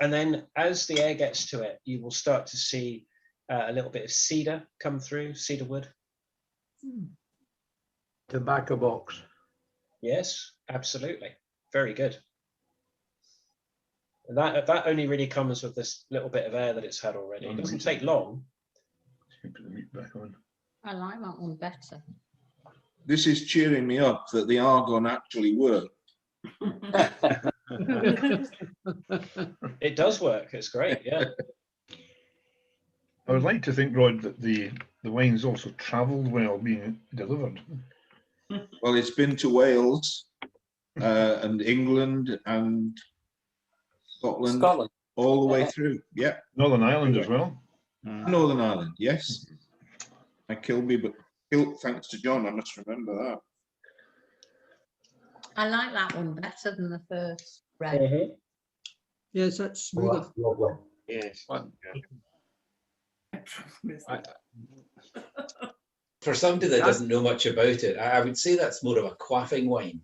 And then as the air gets to it, you will start to see a little bit of cedar come through, cedar wood. Tobacco box. Yes, absolutely. Very good. And that only really comes with this little bit of air that it's had already. It doesn't take long. Put the meat back on. I like that one better. This is cheering me up that the argon actually worked. It does work. It's great. Yeah. I would like to think, Rod, that the wine's also travelled well being delivered. Well, it's been to Wales and England and Scotland. all the way through. Yeah. Northern Ireland as well. Northern Ireland, yes. And Kilby, but thanks to John, I must remember that. I like that one better than the first red. Yes, that's smoother. Lovely. Yes. For somebody that doesn't know much about it, I would say that's more of a quaffing wine.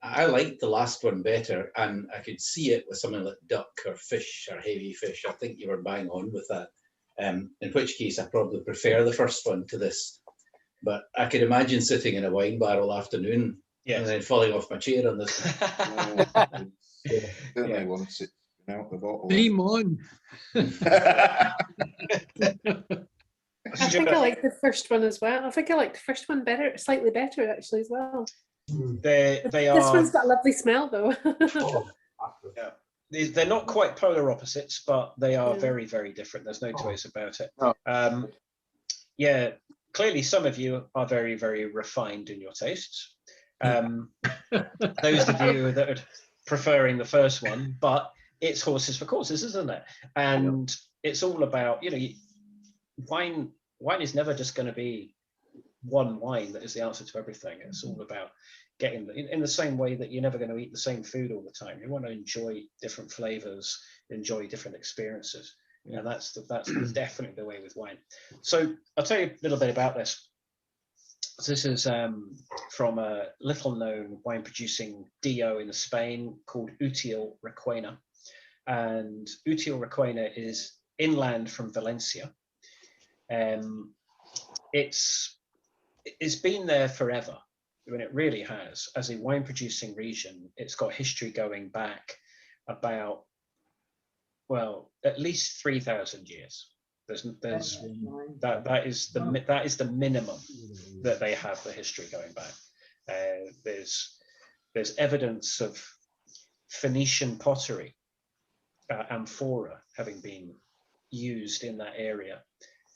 I liked the last one better, and I could see it with something like duck or fish or heavy fish. I think you were bang on with that. In which case, I probably prefer the first one to this. But I could imagine sitting in a wine bar all afternoon and then falling off my chair on this. Certainly want to sit out the bottle. Dream on. I think I like the first one as well. I think I like the first one better, slightly better actually as well. They This are. one's got a lovely smell though. Yeah. They're not quite polar opposites, but they are Yeah. very, very different. There's no two ways about it. Oh. Yeah, clearly some of you are very, very refined in your tastes. Those of you that are preferring the first one, but it's horses for courses, isn't it? And it's all about, you know, wine is never just going to be one wine that is the answer to everything. It's all about getting in the same way that you're never going to eat the same food all the time. You want to enjoy different flavors, enjoy different experiences. And that's definitely the way with wine. So I'll tell you a little bit about this. So this is from a little known wine producing DO in Spain called Utiel Requena. And Utiel Requena is inland from Valencia. It's been there forever. I mean, it really has. As a wine producing region, it's got history going back about, well, at least 3,000 years. That is the minimum that they have the history going back. There's evidence of Phoenician pottery, amphora, having been used in that area.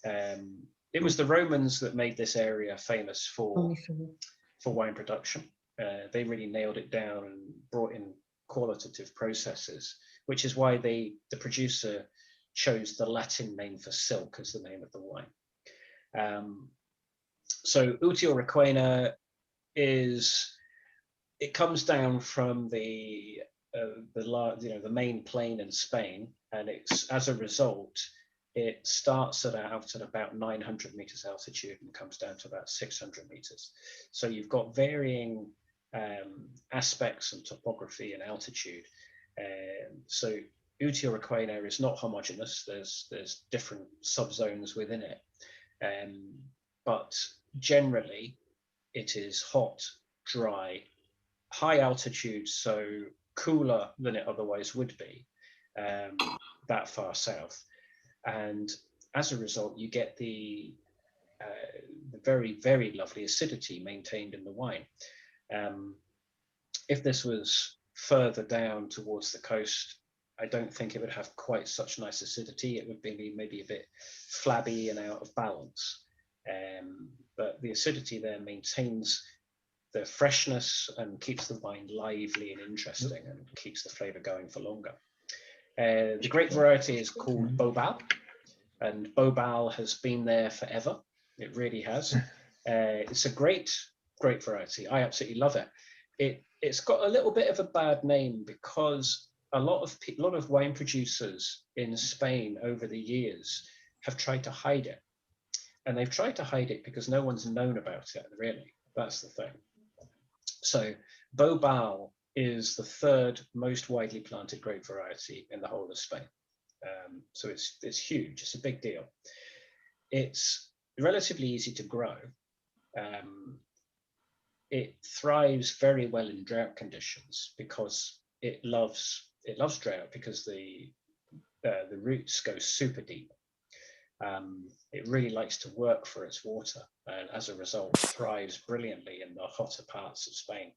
It was the Romans that made this area famous for wine production. They really nailed it down and brought in qualitative processes, which is why the producer chose the Latin name for silk as the name of the wine. So Utiel Requena it comes down from the main plain in Spain, and it's as a result, it starts at about 900 meters altitude and comes down to about 600 meters. So you've got varying aspects and topography and altitude. So Utiel Requena is not homogeneous. There's different subzones within it, but generally it is hot, dry, high altitude, so cooler than it otherwise would be that far south. And as a result, you get the very, very lovely acidity maintained in the wine. If this was further down towards the coast, I don't think it would have quite such nice acidity. It would be maybe a bit flabby and out of balance. But the acidity there maintains the freshness and keeps the wine lively and interesting and keeps the flavor going for longer. The grape variety is called Bobal, and Bobal has been there forever. It really has. It's a great variety. I absolutely love it. It's got a little bit of a bad name because a lot of wine producers in Spain over the years have tried to hide it, and they've tried to hide it because no one's known about it. Really, that's the thing. So Bobal is the third most widely planted grape variety in the whole of Spain. So it's huge. It's a big deal. It's relatively easy to grow. It thrives very well in drought conditions because it loves drought because the roots go super deep. It really likes to work for its water, and as a result thrives brilliantly in the hotter parts of Spain.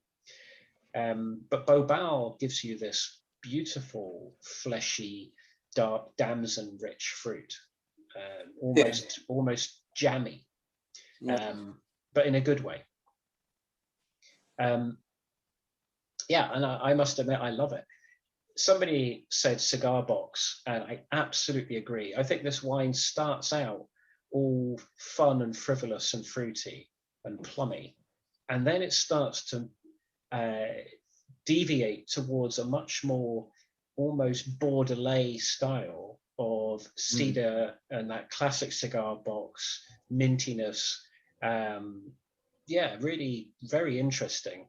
But Bobal gives you this beautiful, fleshy, dark, damson-rich fruit, almost jammy, but in a good way. And I must admit, I love it. somebody said cigar box, and I absolutely agree. I think this wine starts out all fun and frivolous and fruity and plummy, and then it starts to deviate towards a much more almost Bordelais style of cedar and that classic cigar box mintiness. Yeah, really very interesting.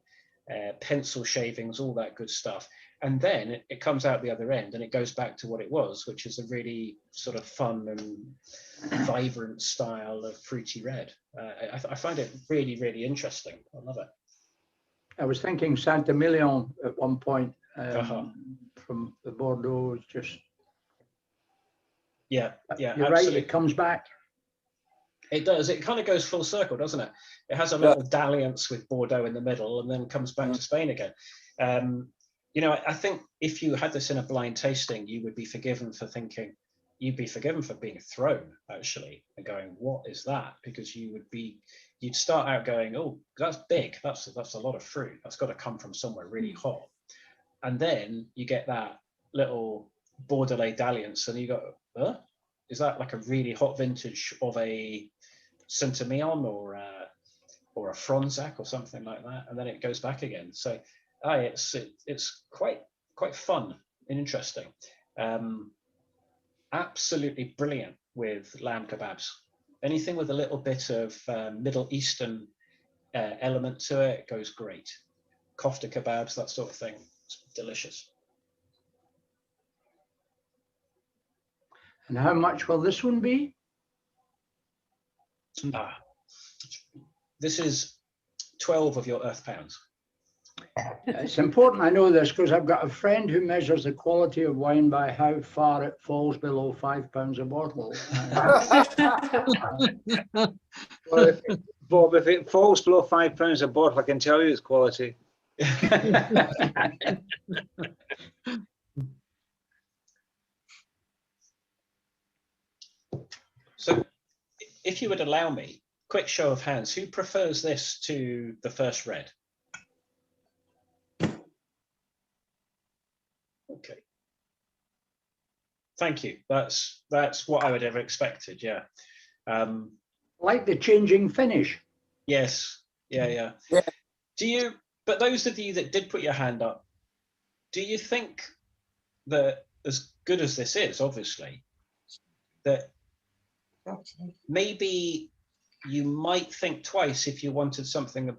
Pencil shavings, all that good stuff. And then it comes out the other end and it goes back to what it was, which is a really sort of fun and vibrant style of fruity red. I find it really, really interesting. I love it. I was thinking Saint-Emilion at one point from the Bordeaux. Just yeah, you're absolutely. right. It comes back. It does. It kind of goes full circle, doesn't it? It has a little dalliance with Bordeaux in the middle, and then comes back to Spain again. You know, I think if you had this in a blind tasting, you would be forgiven for thinking, you'd be forgiven for being thrown actually, and going, "What is that?" Because you'd start out going, "Oh, that's big. That's a lot of fruit. That's got to come from somewhere really hot." And then you get that little Bordelais dalliance, and you go, "Huh? Is that like a really hot vintage of a Saint-Emilion or a Fronsac or something like that?" And then it goes back again. So it's quite fun and interesting. Absolutely brilliant with lamb kebabs. Anything with a little bit of Middle Eastern element to it goes great. Kofta kebabs, that sort of thing. It's delicious. And how much will this one be? This is 12 of your earth pounds. It's important I know this because I've got a friend who measures the quality of wine by how far it falls below £5 a bottle. Well, Bob, if it falls below £5 a bottle, I can tell you it's quality. So if you would allow me, quick show of hands, who prefers this to the first red? Okay. Thank you. That's what I would have expected, yeah. Like the changing finish. Yes, yeah. But those of you that did put your hand up, do you think that as good as this is, obviously, that maybe you might think twice if you wanted something a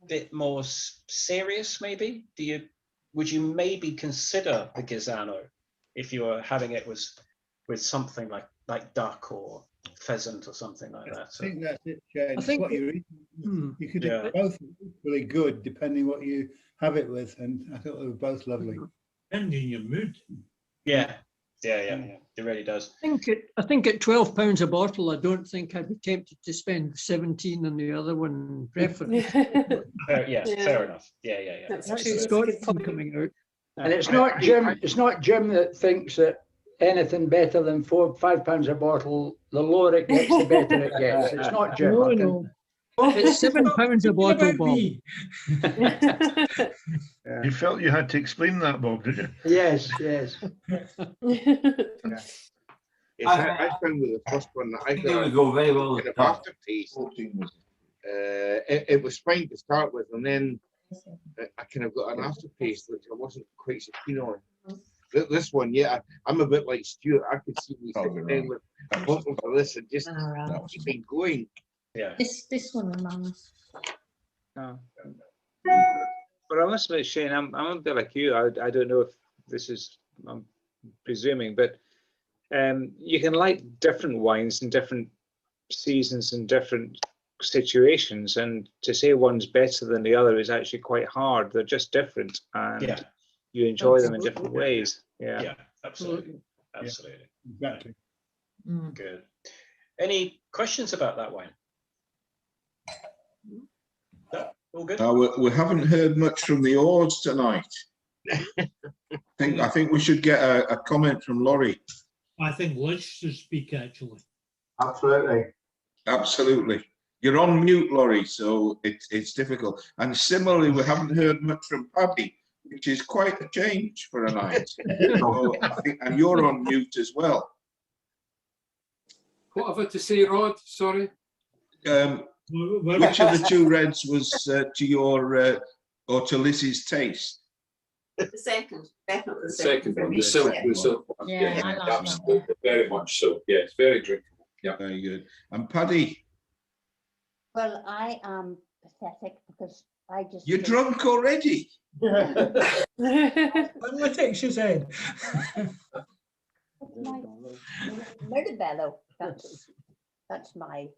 bit more serious, maybe? Would you maybe consider the Ghisano if you were having it with something like duck or pheasant or something like that? I think that's it, Shane. I think what you're eating. You could do both equally good depending what you have it with, and I thought they were both lovely. Depending your mood. Yeah. It really does. I think at £12 a bottle, I don't think I'd be tempted to spend 17 on the other one preference. Fair enough. Yeah. That's Scotland coming out. And it's not Jim. It's not Jim that thinks that anything better than £5 a bottle, the lower it gets, the better it gets. It's not Jim. No. It's £7 a bottle, Bob. You felt you had to explain that, Bob, did you? Yes. Yes, I found with the first one that I got go very well kind of aftertaste. It was fine to start with, and then I kind of got an aftertaste which I wasn't quite so keen on. This one, I'm a bit like Stuart. I could see me sitting down with a bottle of this and just keeping going. Yeah. This one reminds. But I must admit, Shane, I'm a bit like you. I don't know if this is, I'm presuming, but you can like different wines in different seasons and different situations, and to say one's better than the other is actually quite hard. They're just different, and you enjoy them in different ways. Yeah, absolutely. Yeah, exactly. Good. Any questions about that wine? No, all good. We haven't heard much from the Ords tonight. I think we should get a comment from Laurie. I think Liz should speak, actually. Absolutely. You're on mute, Laurie, so it's difficult. And similarly, we haven't heard much from Paddy. which is quite a change for a night. So I think, and you're on mute as well. What have I to say, Rod? Sorry. Which of the two reds was to your or to Liz's taste? The second, definitely The second one, the silk, Yeah. the silk one. Yeah, I like that. absolutely, very much so. Yeah, it's very drinkable. Yeah, very good. And Paddy, Well, I am pathetic because I just. you're drunk already. Politics, you said. Mirabello, that's my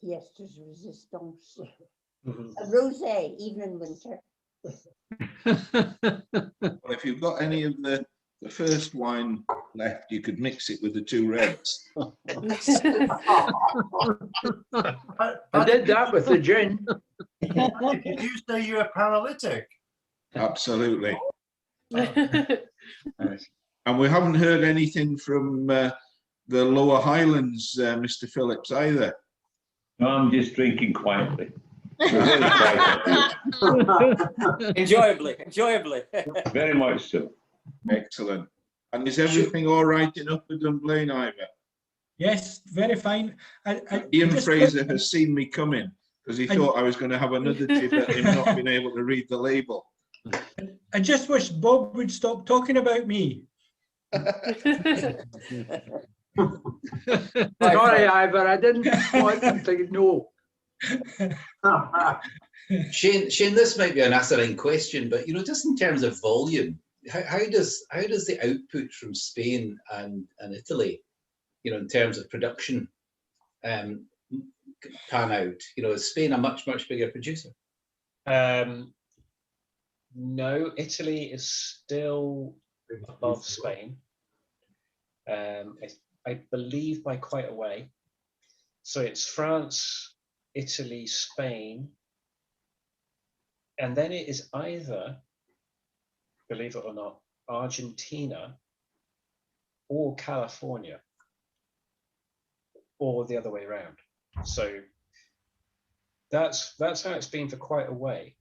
pièce de résistance. A rosé, even in winter. Well, if you've got any of the first wine left, you could mix it with the two reds. I did that with the gin. Did you say you're a paralytic? Absolutely. And we haven't heard anything from the lower Highlands, Mr. Phillips, either. No, I'm just drinking quietly. Enjoyably. Very much so. Excellent. And is everything all right in Upper Dunblane, Ivor? Yes, very fine. Ian Fraser has seen me coming because he thought I was going to have another jib at him not being able to read the label. I just wish Bob would stop talking about me. Sorry, Ivor, I didn't want them to know. Shane, this might be an asinine question, but just in terms of volume, how does the output from Spain and Italy, in terms of production, pan out? Is Spain a much bigger producer? No, Italy is still above Spain. I believe by quite a way. So it's France, Italy, Spain, and then it is either, believe it or not, Argentina or California, or the other way around. So that's how it's been for quite a way.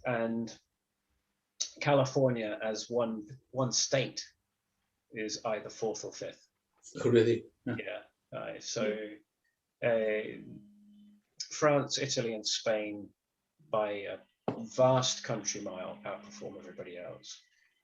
And California as one state is either fourth or fifth. Oh, really? Yeah. So France, Italy, and Spain by a vast country mile outperform everybody else.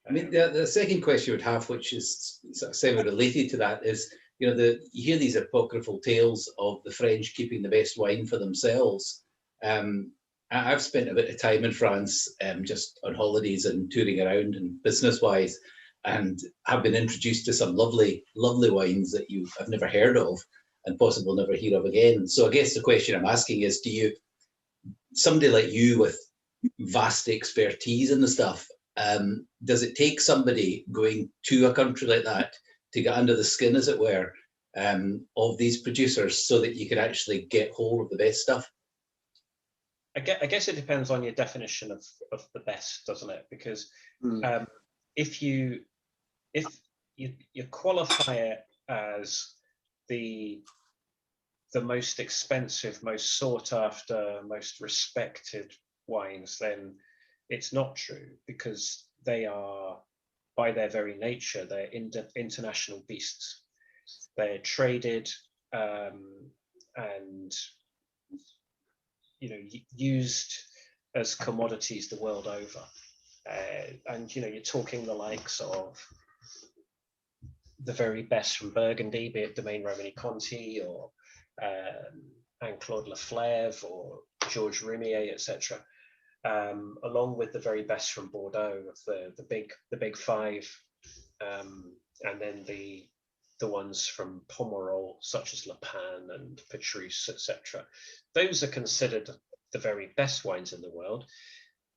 I mean, the second question you would have, which is sort of semi-related to that, is you hear these apocryphal tales of the French keeping the best wine for themselves. I've spent a bit of time in France, just on holidays and touring around and business-wise, and have been introduced to some lovely wines that I've never heard of and possibly never hear of again. So I guess the question I'm asking is, somebody like you with vast expertise in the stuff, does it take somebody going to a country like that to get under the skin, as it were, of these producers so that you can actually get hold of the best stuff? I guess it depends on your definition of the best, doesn't it? Because if you qualify it as the most expensive, most sought after, most respected wines, then it's not true, because they are, by their very nature, they're international beasts. They're traded and used as commodities the world over. And you're talking the likes of the very best from Burgundy, be it Domaine Romanée-Conti or Anne-Claude Laflèvre or Georges Rimier, etc., along with the very best from Bordeaux, of the big five, and then the ones from Pomerol, such as Le Pen and Petrus, etc. Those are considered the very best wines in the world,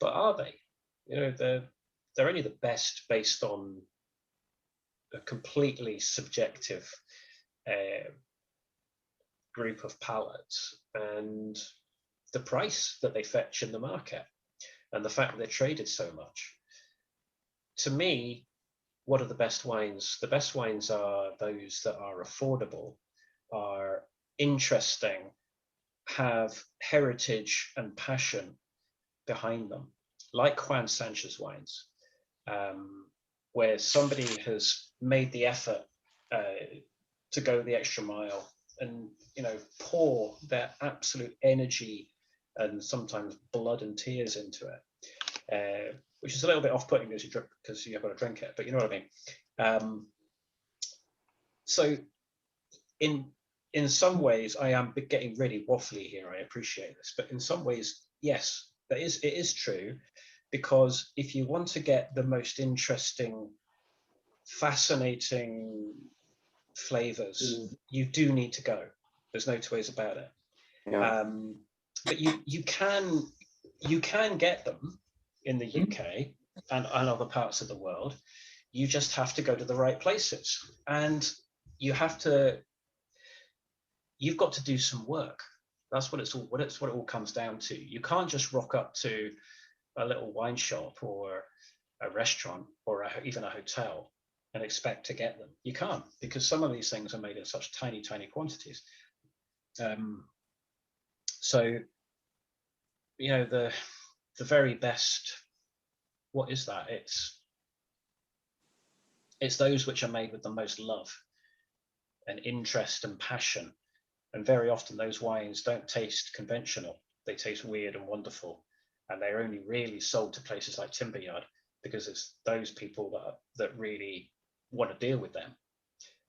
but are they? They're only the best based on a completely subjective group of palates and the price that they fetch in the market and the fact that they're traded so much. To me, what are the best wines? The best wines are those that are affordable, are interesting, have heritage and passion behind them. like Juan Sanchez wines, where somebody has made the effort to go the extra mile and, you know, pour their absolute energy and sometimes blood and tears into it, which is a little bit off-putting as you drink, because you've got to drink it, but you know what I mean. So in some ways, I am getting really waffly here. I appreciate this, but in some ways, yes, it is true, because if you want to get the most interesting, fascinating flavors, you do need to go. There's no two ways about it. Yeah. But you can get them in the UK and other parts of the world. You just have to go to the right places, and you've got to do some work. That's what it all comes down to. You can't just rock up to a little wine shop or a restaurant or even a hotel and expect to get them. You can't, because some of these things are made in such tiny quantities. So, you know, the very best, what is that? It's those which are made with the most love and interest and passion. And very often those wines don't taste conventional. They taste weird and wonderful. And they're only really sold to places like Timberyard because it's those people that really want to deal with them.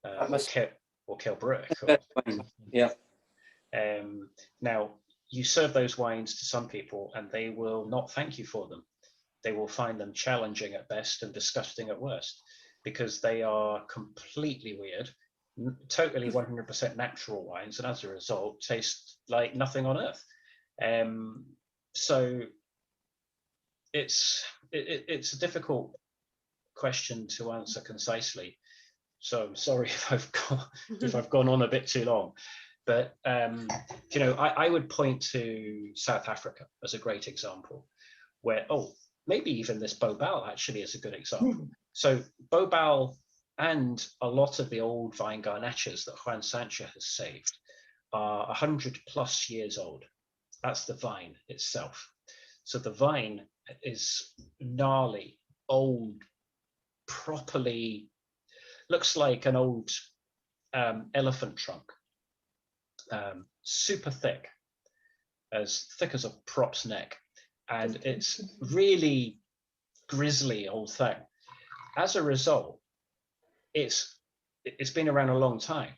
Or Kilbrick. Yeah. Now, you serve those wines to some people and they will not thank you for them. They will find them challenging at best and disgusting at worst, because they are completely weird, totally 100% natural wines, and as a result taste like nothing on earth. So it's a difficult question to answer concisely. So I'm sorry if I've gone on a bit too long, but you know, I would point to South Africa as a great example, where maybe even this Bobal actually is a good example. So Bobal and a lot of the old vine garnachas that Juan Sanchez has saved are 100+ years old. That's the vine itself. So the vine is gnarly, old, properly, looks like an old elephant trunk, super thick as a prop's neck. And it's really grisly old thing. As a result, it's been around a long time.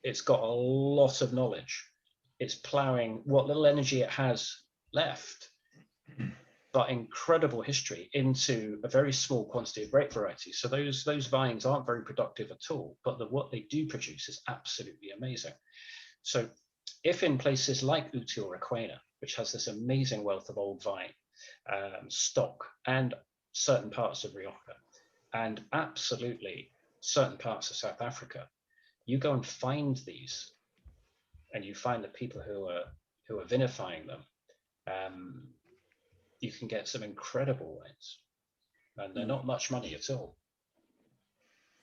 It's got a lot of knowledge. It's plowing what little energy it has left, but incredible history, into a very small quantity of grape varieties. So those vines aren't very productive at all, but what they do produce is absolutely amazing. So if in places like Uti or Requena, which has this amazing wealth of old vine stock, and certain parts of Rioja, and absolutely certain parts of South Africa, you go and find these, and you find the people who are vinifying them, you can get some incredible wines, and they're not much money at all.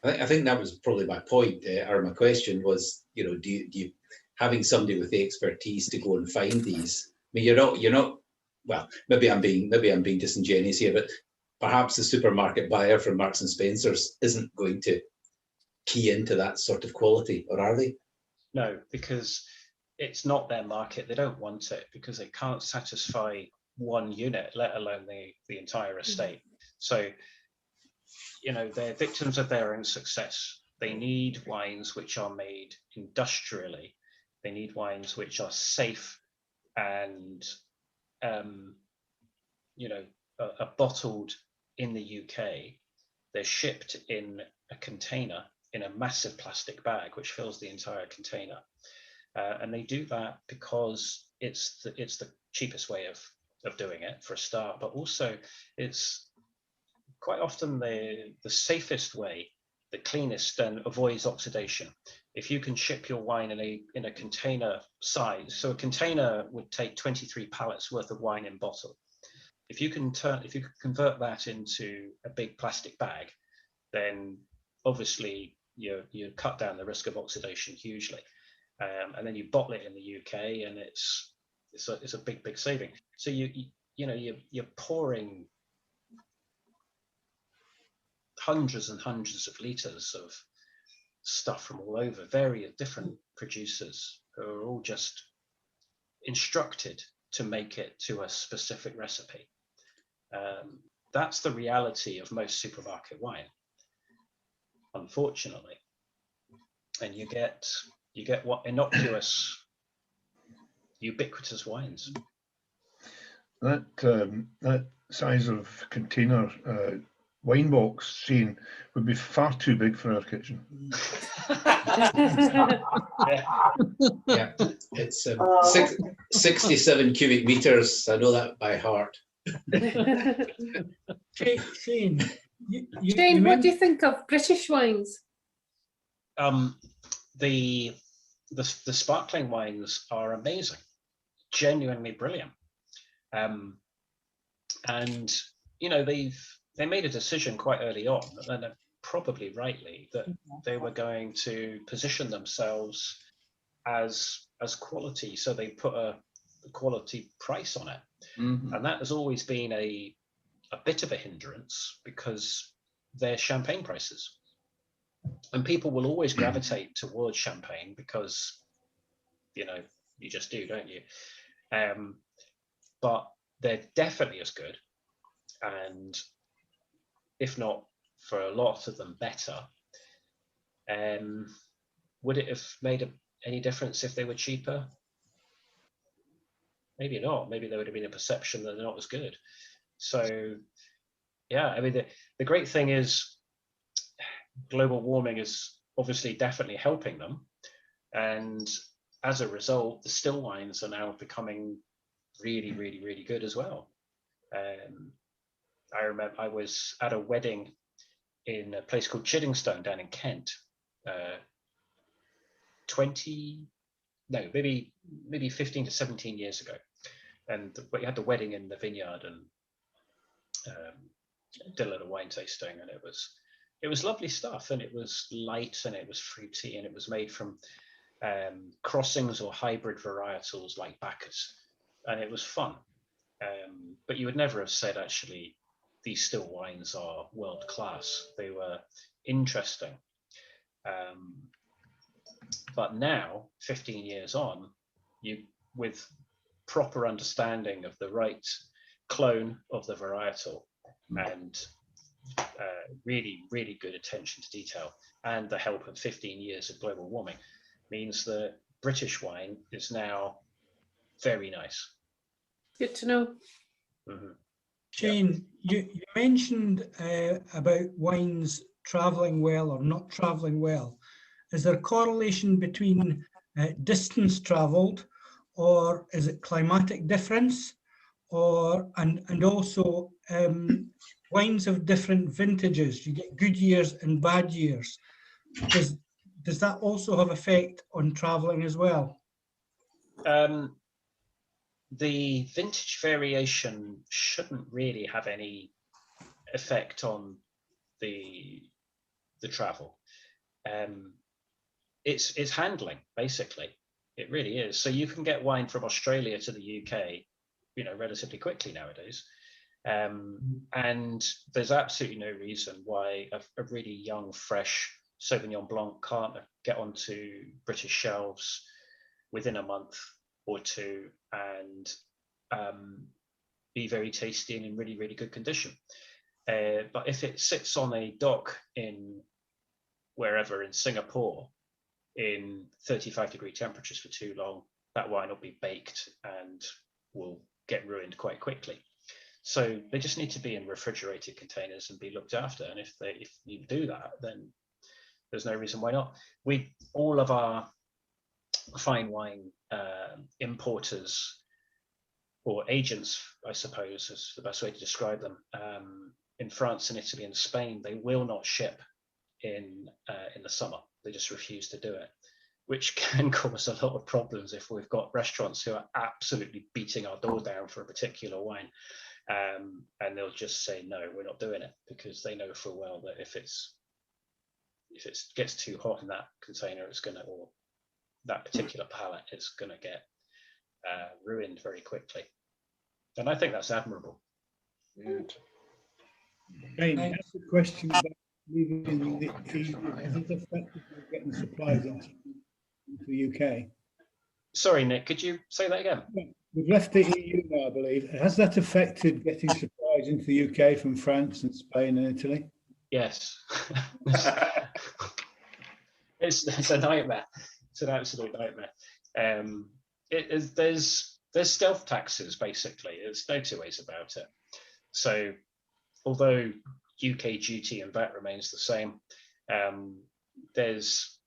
I think that was probably my point, or my question was, you know, do you having somebody with the expertise to go and find these? I mean, you're not. Well, maybe I'm being disingenuous here, but perhaps the supermarket buyer from Marks and Spencer's isn't going to key into that sort of quality, or are they? No, because it's not their market. They don't want it because they can't satisfy one unit, let alone the entire estate. So, you know, they're victims of their own success. They need wines which are made industrially. They need wines which are safe and, you know, are bottled in the UK. They're shipped in a container, in a massive plastic bag, which fills the entire container. And they do that because it's the cheapest way of doing it, for a start, but also it's quite often the safest way, the cleanest, and avoids oxidation. If you can ship your wine in a container size, so a container would take 23 pallets worth of wine in bottle. If you can convert that into a big plastic bag, then obviously you cut down the risk of oxidation hugely. And then you bottle it in the UK, and it's a big saving. So you're pouring hundreds and hundreds of liters of stuff from all over, various different producers who are all just instructed to make it to a specific recipe. That's the reality of most supermarket wine, unfortunately. And you get what innocuous, ubiquitous wines. That size of container wine box, Shane, would be far too big for our kitchen. Yeah, it's 67 cubic meters. I know that by heart. Shane, Shane, what do you think of British wines? The sparkling wines are amazing, genuinely brilliant. And they made a decision quite early on, and probably rightly, that they were going to position themselves as quality. So they put a quality price on it, and that has always been a bit of a hindrance because they're champagne prices, and people will always gravitate towards champagne because you just do, don't you? But they're definitely as good, and if not for a lot of them better. Would it have made any difference if they were cheaper? Maybe not. Maybe there would have been a perception that they're not as good. So yeah, I mean, the great thing is global warming is obviously definitely helping them, and as a result, the still wines are now becoming really, really, really good as well. I remember I was at a wedding in a place called Chiddingstone down in Kent, maybe 15 to 17 years ago, and we had the wedding in the vineyard and did a little wine tasting, and it was lovely stuff, and it was light and it was fruity, and it was made from crossings or hybrid varietals like Bacchus, and it was fun. But you would never have said actually these still wines are world class. They were interesting. But now, 15 years on, with proper understanding of the right clone of the varietal and really, really good attention to detail and the help of 15 years of global warming, means that British wine is now very nice. Good to know. Shane, you mentioned about wines travelling well or not travelling well. Is there a correlation between distance travelled, or is it climatic difference, and also wines of different vintages? You get good years and bad years. Does that also have effect on travelling as well? The vintage variation shouldn't really have any effect on the travel. It's handling, basically. It really is. So you can get wine from Australia to the UK, relatively quickly nowadays. And there's absolutely no reason why a really young, fresh Sauvignon Blanc can't get onto British shelves within a month or two and be very tasty and in really, really good condition. But if it sits on a dock in wherever in Singapore in 35-degree temperatures for too long, that wine will be baked and will get ruined quite quickly. So they just need to be in refrigerated containers and be looked after. And if you do that, then there's no reason why not. All of our fine wine importers or agents, I suppose, is the best way to describe them, in France and Italy and Spain, they will not ship in the summer. They just refuse to do it, which can cause a lot of problems if we've got restaurants who are absolutely beating our door down for a particular wine, and they'll just say no, we're not doing it, because they know full well that if it gets too hot in that container, or that particular pallet, it's going to get ruined very quickly. And I think that's admirable. Jane, that's a question about leaving the EU. Has it affected you getting supplies into the UK? Sorry, Nick, could you say that again? We've left the EU now, I believe. Has that affected getting supplies into the UK from France and Spain and Italy? Yes. It's a nightmare. It's an absolute nightmare. There's stealth taxes, basically. There's no two ways about it. So although UK duty and VAT remains the same, there's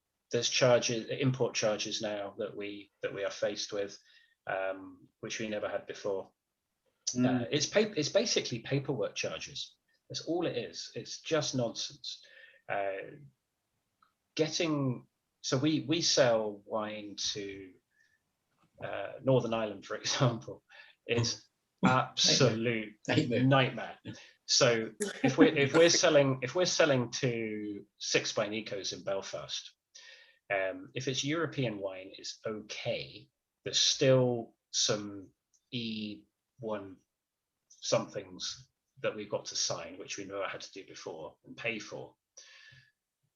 charges, import charges now that we are faced with, which we never had before. It's basically paperwork charges. That's all it is. It's just nonsense. So we sell wine to Northern Ireland, for example. It's absolute nightmare. So if we're selling to Six by Nico's in Belfast, if it's European wine, it's okay. There's still some E1 somethings that we've got to sign, which we never had to do before and pay for.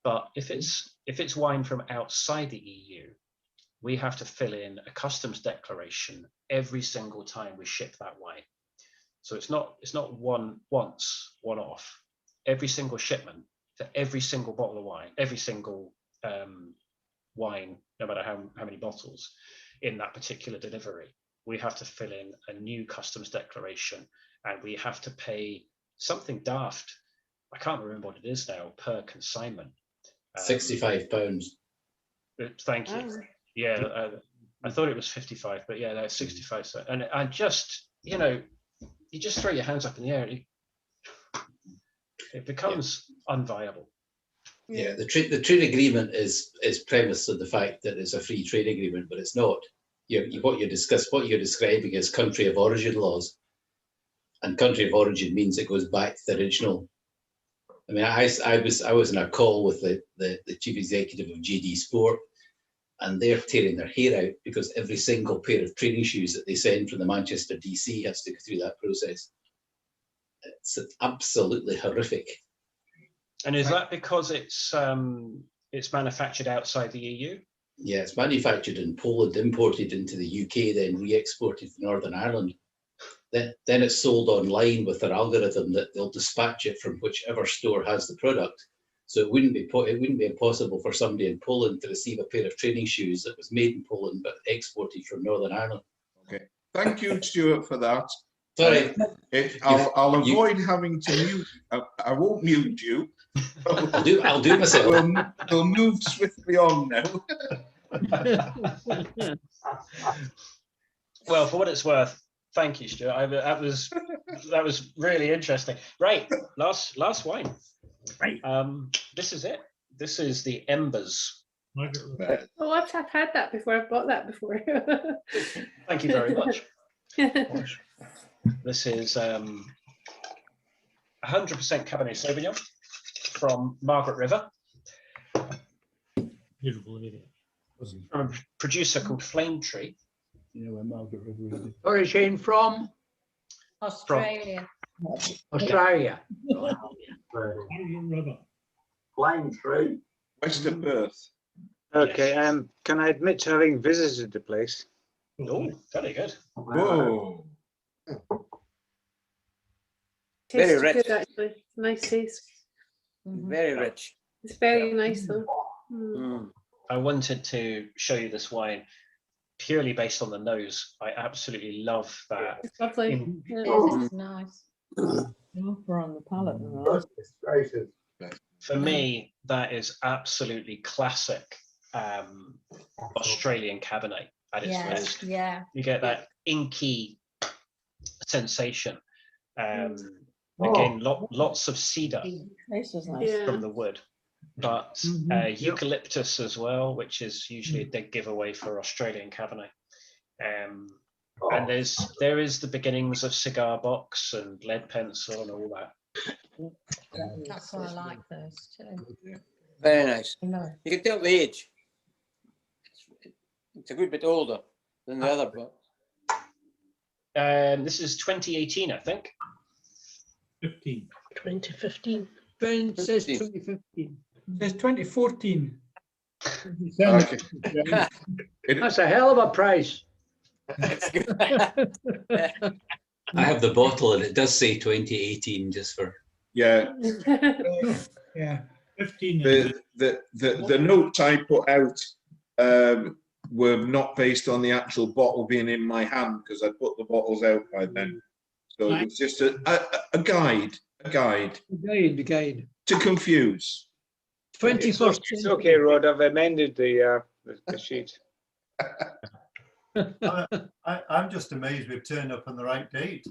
But if it's wine from outside the EU, we have to fill in a customs declaration every single time we ship that wine. So it's not one off. Every single shipment for every single bottle of wine, every single wine, no matter how many bottles in that particular delivery, we have to fill in a new customs declaration, and we have to pay something daft. I can't remember what it is now per consignment. £65. Thank you. Yeah, I thought it was 55, but yeah, that's 65. And I just, you just throw your hands up in the air. It becomes unviable. Yeah, the trade agreement is premised on the fact that it's a free trade agreement, but it's not. What you're describing is country of origin laws, and country of origin means it goes back to the original. I mean, I was in a call with the chief executive of GD Sport, and they're tearing their hair out because every single pair of training shoes that they send from the Manchester DC has to go through that process. It's absolutely horrific. And is that because it's manufactured outside the EU? Yeah, it's manufactured in Poland, imported into the UK, then re-exported to Northern Ireland. Then it's sold online with their algorithm that they'll dispatch it from whichever store has the product. So it wouldn't be impossible for somebody in Poland to receive a pair of training shoes that was made in Poland but exported from Northern Ireland. Okay, thank you, Stuart, for that. Sorry, I'll avoid having to mute. I won't mute you. I'll do myself. We'll move swiftly on now. Well, for what it's worth, thank you, Stuart. That was really interesting. Right, last wine. Right. This is it. This is the Embers. Oh, I've had that before. I've bought that before. Thank you very much. This is 100% Cabernet Sauvignon from Margaret River. Beautiful area. From a producer called Flame Tree. You know where Margaret River is? Sorry, Shane, from Australia. Australia. Flame Tree. West of Perth. Okay, can I admit to having visited the place? Oh, very good. Whoa. Tastes Very rich. good, actually. It's a nice taste. Very rich. It's very nice, though. Mm. I wanted to show you this wine purely based on the nose. I absolutely love that. It's lovely. It is, it's nice. Rougher on the palate than that. For me, that is absolutely classic Australian Cabernet at its best. Yeah. You get that inky sensation. Again, lots of cedar from the wood, but eucalyptus as well, which is usually a big giveaway for Australian Cabernet. And there is the beginnings of cigar box and lead pencil and all that. That's why I like those too. Very nice. You can tell the age. It's a good bit older than the other book. This is 2018, I think. 15. 2015. Ben says 15. 2015. There's 2014. Okay. That's a hell of a price. That's good. I have the bottle and it does say 2018 just for. Yeah. Yeah. 15. The notes I put out were not based on the actual bottle being in my hand, because I put the bottles out by then. So it was just a guide to confuse. 21st It's okay, Rod. I've amended the sheet. I'm just amazed we've turned up on the right date.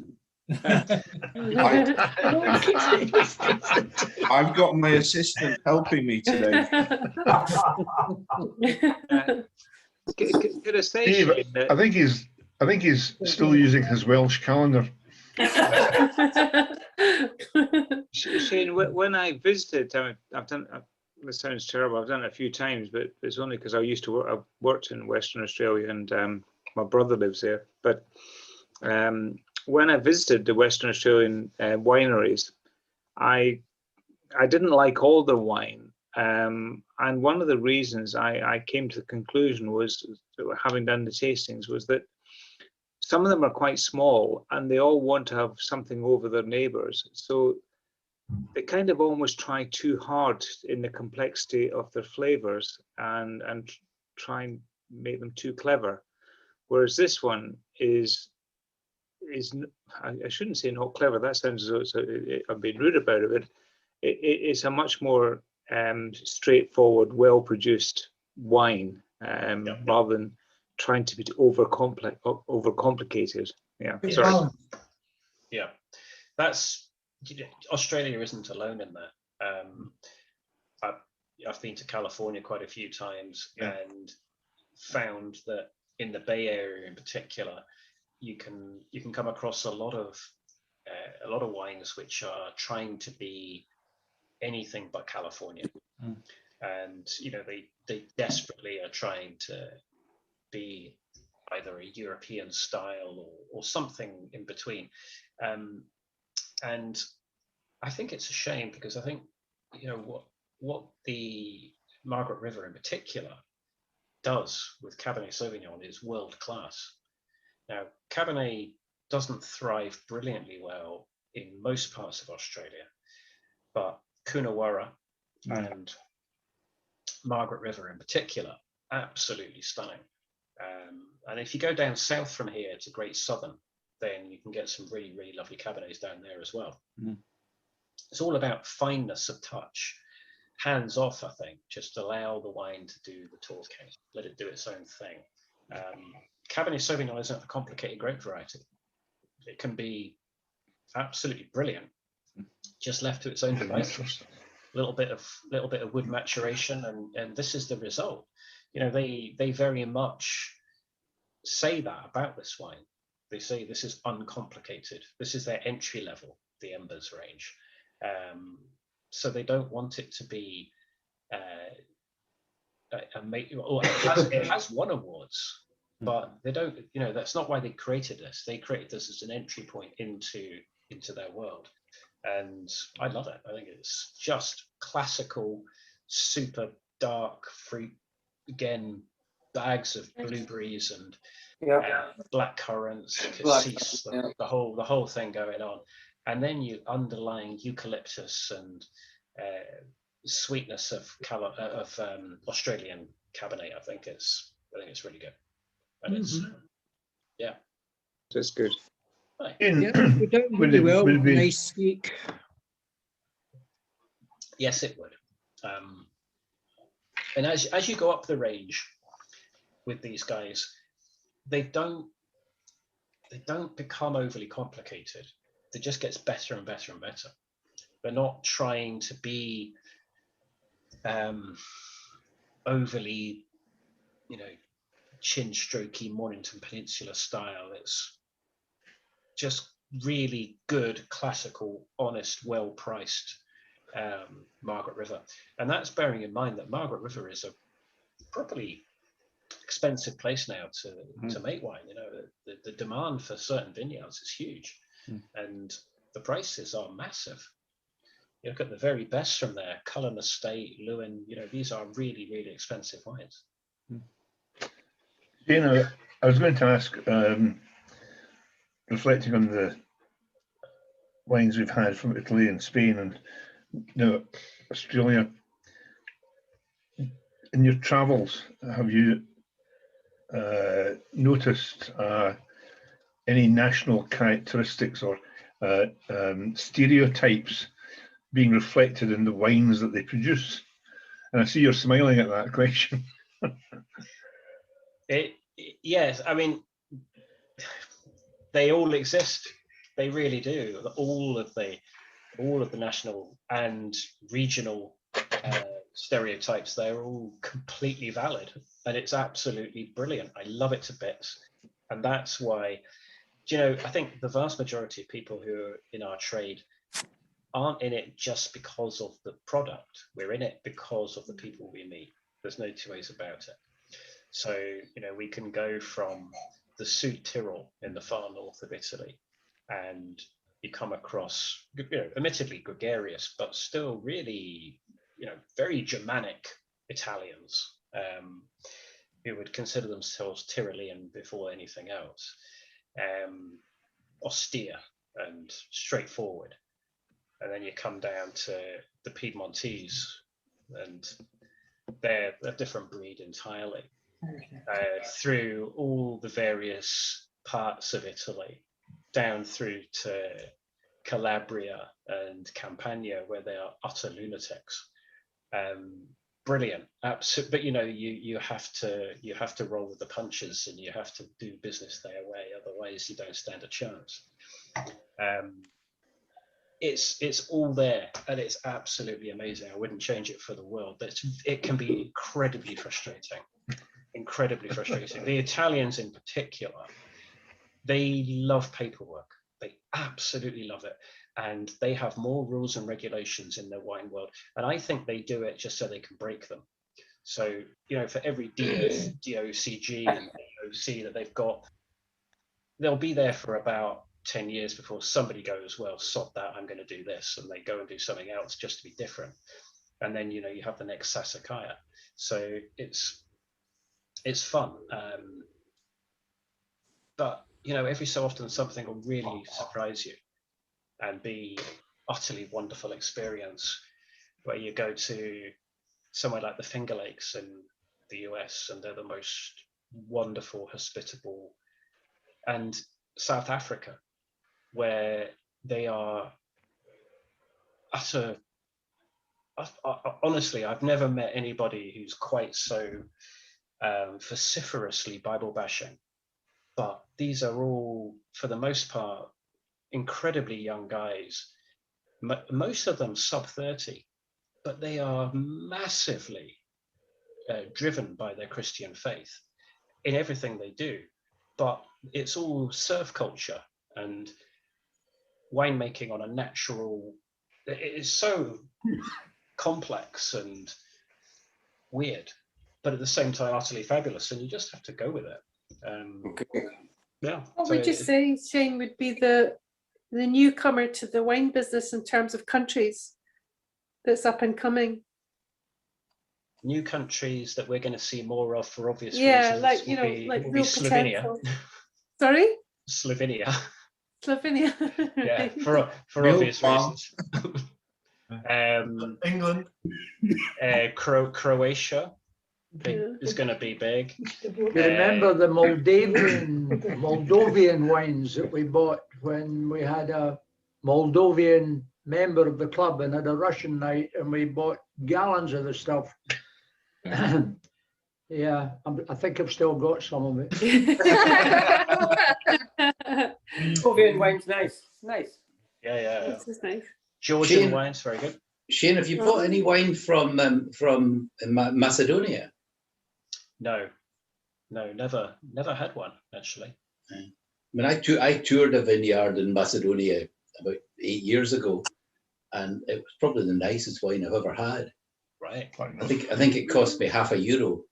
I've got my assistant helping me today. Could I say, Dave, Shane, that- I think he's still using his Welsh calendar. Shane, when I visited, I've done. This sounds terrible. I've done it a few times, but it's only because I used to work. I've worked in Western Australia, and my brother lives there. But when I visited the Western Australian wineries, I didn't like all their wine, and one of the reasons I came to the conclusion was, having done the tastings, was that some of them are quite small, and they all want to have something over their neighbours. So they kind of almost try too hard in the complexity of their flavors and try and make them too clever. Whereas this one is I shouldn't say not clever. That sounds as though I'm being rude about it, but it's a much more straightforward, well-produced wine, rather than trying to be overcomplicated. Yeah, sorry. Yeah, that's Australia isn't alone in that. I've been to California quite a few times and found that in the Bay Area in particular, you can come across a lot of wines which are trying to be anything but California, and they desperately are trying to be either a European style or something in between, and I think it's a shame, because I think what the Margaret River in particular does with Cabernet Sauvignon is world class. Now, Cabernet doesn't thrive brilliantly well in most parts of Australia, but Coonawarra and Margaret River in particular, absolutely stunning. And if you go down south from here to Great Southern, then you can get some really, really lovely Cabernets down there as well. It's all about fineness of touch, hands off, I think. Just allow the wine to do the talking, let it do its own thing. Cabernet Sauvignon isn't a complicated grape variety. It can be absolutely brilliant, just left to its own devices. Little bit of wood maturation, and this is the result. They very much say that about this wine. They say this is uncomplicated. This is their entry level, the Embers range. So they don't want it to be it has won awards, but they don't. That's not why they created this. They created this as an entry point into their world, and I love it. I think it's just classical, super dark fruit. Again, bags of blueberries and black currants, cassis, the whole thing going on, and then you underlying eucalyptus and sweetness of Australian Cabernet. I think it's really good, and it's That's good. Right. We're doing really well. Nice steak. Yes, it would. And as you go up the range with these guys, they don't become overly complicated. It just gets better and better and better. They're not trying to be overly, chin strokey Mornington Peninsula style. It's just really good, classical, honest, well priced Margaret River, and that's bearing in mind that Margaret River is a properly expensive place now to make wine. The the demand for certain vineyards is huge, and the prices are massive. You look at the very best from there, Cullen Estate, Lewin, these are really, really expensive wines. I was going to ask, reflecting on the wines we've had from Italy and Spain and now Australia, in your travels, have you noticed any national characteristics or stereotypes being reflected in the wines that they produce? And I see you're smiling at that question. Yes, I mean, they all exist. They really do. All of the national and regional stereotypes, they're all completely valid, and it's absolutely brilliant. I love it to bits, and that's why, I think the vast majority of people who are in our trade aren't in it just because of the product. We're in it because of the people we meet. There's no two ways about it. So, we can go from the Sud Tyrol in the far north of Italy, and you come across, admittedly gregarious, but still really, very Germanic Italians who would consider themselves Tyrolean before anything else, austere and straightforward. And then you come down to the Piedmontese, and they're a different breed entirely. Through all the various parts of Italy, down through to Calabria and Campania, where they are utter lunatics. Brilliant, absolutely. But you have to roll with the punches, and you have to do business their way. Otherwise, you don't stand a chance. It's all there, and it's absolutely amazing. I wouldn't change it for the world. It can be incredibly frustrating. The Italians in particular, they love paperwork. They absolutely love it. And they have more rules and regulations in their wine world. And I think they do it just so they can break them. So, for every DOCG and DOC that they've got, they'll be there for about 10 years before somebody goes, well, sod that, I'm going to do this. And they go and do something else just to be different. And then, you have the next Sassicaia. So it's fun. But, every so often something will really surprise you and be utterly wonderful experience, where you go to somewhere like the Finger Lakes in the US, and they're the most wonderful, hospitable, and South Africa, where they are utter. Honestly, I've never met anybody who's quite so vociferously Bible bashing, but these are all, for the most part, incredibly young guys, most of them sub 30, but they are massively driven by their Christian faith in everything they do. But it's all surf culture and winemaking on a natural, it is so complex and weird, but at the same time utterly fabulous, and you just have to go with it. Yeah. What would you say, Shane, would be the newcomer to the wine business in terms of countries that's up and coming? New countries that we're going to see more of for obvious reasons. Yeah, like real Slovenia. potential. Sorry? Slovenia. Yeah, for obvious reasons. England. Croatia is going to be big. You remember the Moldovan wines that we bought when we had a Moldovan member of the club and had a Russian night, and we bought gallons of the stuff. Yeah, I think I've still got some of it. Moldovan wine's nice. Nice. Yeah. This is nice. Georgian wine's very good. Shane, have you bought any wine from Macedonia? No, never had one actually. I mean, I toured a vineyard in Macedonia about 8 years ago, and it was probably the nicest wine I've ever had. Right. I think it cost me €0.50.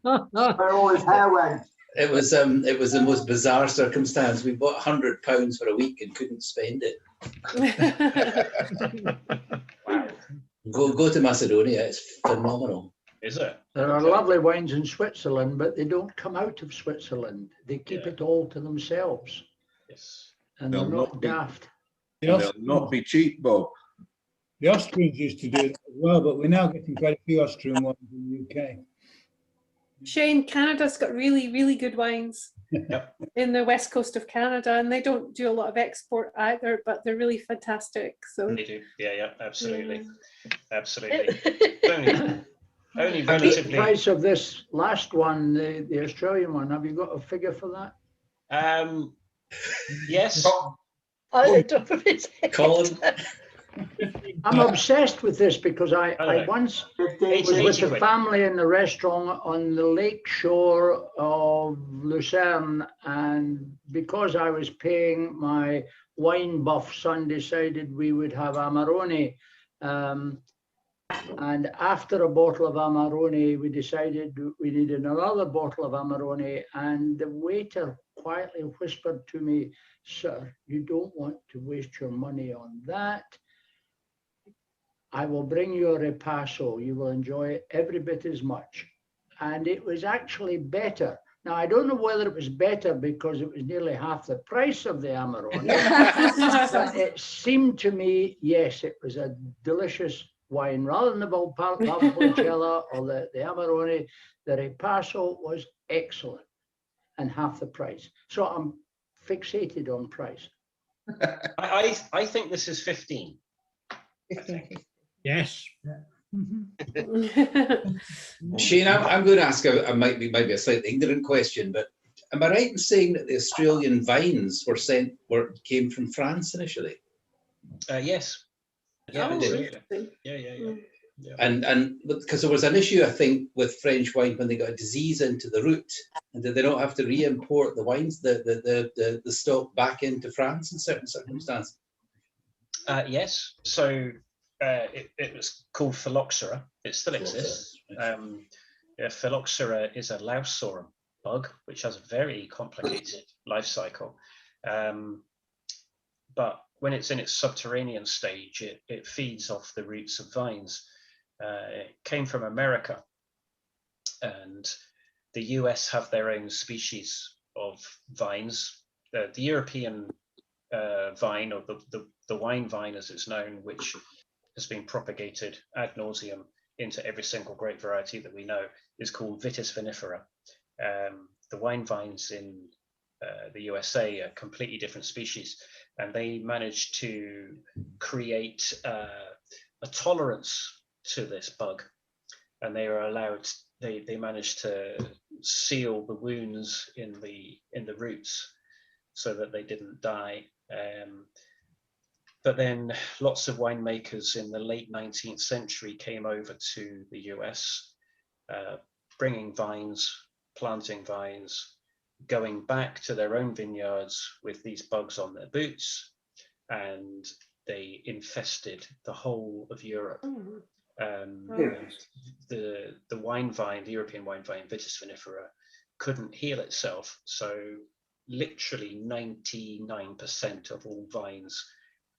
Where all his hair went. It was the most bizarre circumstance. We bought £100 for a week and couldn't spend it. Go to Macedonia. It's phenomenal. Is it? There are lovely wines in Switzerland, but they don't come out of Switzerland. They keep it all to themselves. Yes. And They'll they're not not be- daft. And they'll not be cheap, Bob. The Austrians used to do that as well, but we're now getting quite a few Austrian wines in the UK. Shane, Canada's got really, really good wines Yep. in the west coast of Canada, and they don't do a lot of export either, but they're really fantastic. So They do. Yeah, absolutely. Yeah. Absolutely. only The relatively. price of this last one, the Australian one, have you got a figure for that? Yes. I don't know if it's Colin. I'm obsessed with this because I know. once 80 was with the quid. family in the restaurant on the lake shore of Lucerne, and because I was paying, my wine buff son decided we would have Amarone. And after a bottle of Amarone, we decided we needed another bottle of Amarone, and the waiter quietly whispered to me, "Sir, you don't want to waste your money on that. I will bring you a ripasso. You will enjoy it every bit as much." And it was actually better. Now, I don't know whether it was better because it was nearly half the price of the Amarone. But it seemed to me, yes, it was a delicious wine. Rather than the Valpolicella or the Amarone, the ripasso was excellent and half the price. So I'm fixated on price. I think this is 15. Yes. Shane, I'm going to ask a might be a slightly ignorant question, but am I right in saying that the Australian vines came from France initially? Yes. Yeah, Oh, absolutely. Yeah. And because there was an issue, I think, with French wine when they got a disease into the root, and did they not have to re-import the wines, the stock back into France in certain circumstances? Yes. So it was called phylloxera. It still exists. Phylloxera is a louse-sorum bug, which has a very complicated life cycle. But when it's in its subterranean stage, it feeds off the roots of vines. It came from America, and the US have their own species of vines. The European vine, or the wine vine as it's known, which has been propagated ad nauseum into every single grape variety that we know, is called Vitis vinifera. The wine vines in the USA are completely different species, and they managed to create a tolerance to this bug, and they are allowed. They managed to seal the wounds in the roots so that they didn't die. But then lots of winemakers in the late 19th century came over to the US, bringing vines, planting vines, going back to their own vineyards with these bugs on their boots, and they infested the whole of Europe. The wine vine, the European wine vine, Vitis vinifera, couldn't heal itself. So literally 99% of all vines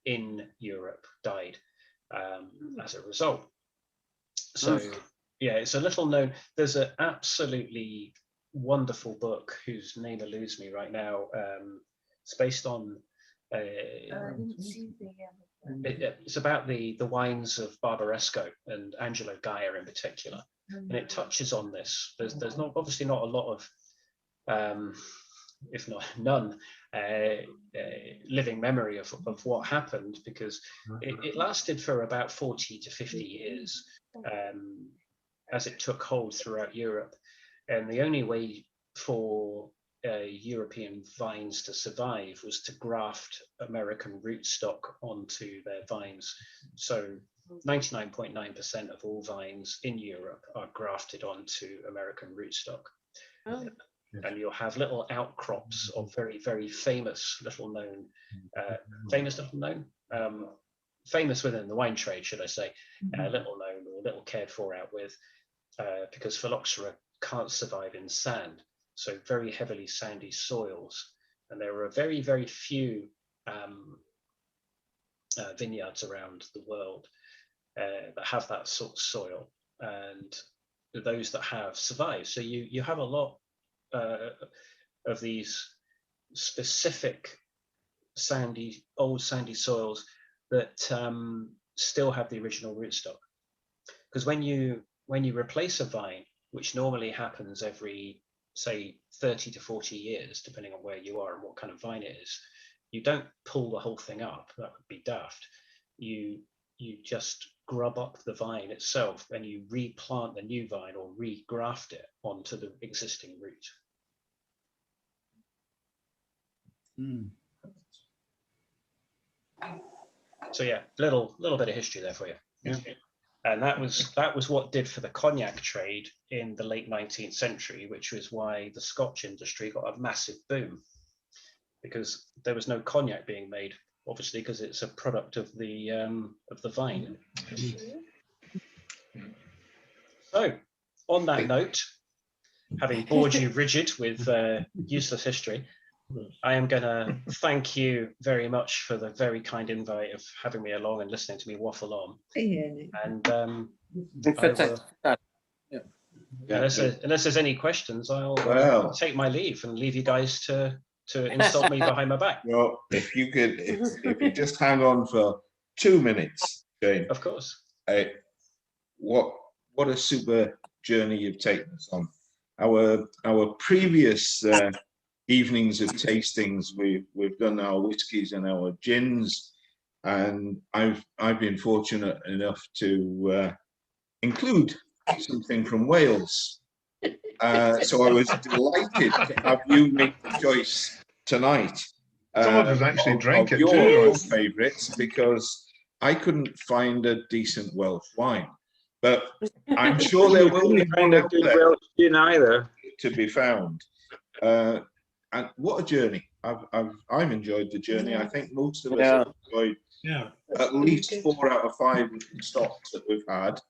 in Europe died as a result. So yeah, it's a little known. There's an absolutely wonderful book whose name eludes me right now. It's based on it's about the wines of Barbaresco and Angelo Gaia in particular, and it touches on this. There's not obviously not a lot of if not none, living memory of what happened, because it lasted for about 40 to 50 years as it took hold throughout Europe. And the only way for European vines to survive was to graft American rootstock onto their vines. So 99.9% of all vines in Europe are grafted onto American rootstock. Oh. And you'll have little outcrops of very, very famous little known, famous within the wine trade, should I say, little known or little cared for out with, because phylloxera can't survive in sand. so very heavily sandy soils. And there are very, very few vineyards around the world that have that sort of soil, and those that have survive. So you have a lot of these specific old sandy soils that still have the original rootstock. Because when you replace a vine, which normally happens every, say, 30 to 40 years, depending on where you are and what kind of vine it is, you don't pull the whole thing up. That would be daft. You just grub up the vine itself and you replant the new vine or regraft it onto the existing root. So yeah, little bit of history there for you. Yeah. And that was what did for the cognac trade in the late 19th century, which was why the Scotch industry got a massive boom, because there was no cognac being made, obviously, because it's a product of the vine. So, on that note, having bored you rigid with useless history, I am going to thank you very much for the very kind invite of having me along and listening to me waffle on. And unless there's any questions, I'll take my leave and leave you guys to insult me behind my back. Well, if you just hang on for 2 minutes, Shane. Of course. What a super journey you've taken us on. Our previous evenings of tastings, we've done our whiskies and our gins, and I've been fortunate enough to include something from Wales. So I was delighted to have you make the choice tonight. Some of us actually drank it your too. favourites, because I couldn't find a decent Welsh wine. But I'm sure there will be one out there either to be found. And what a journey! I've enjoyed the journey. I think most of us have enjoyed at least 4 out of 5 stocks that we've had,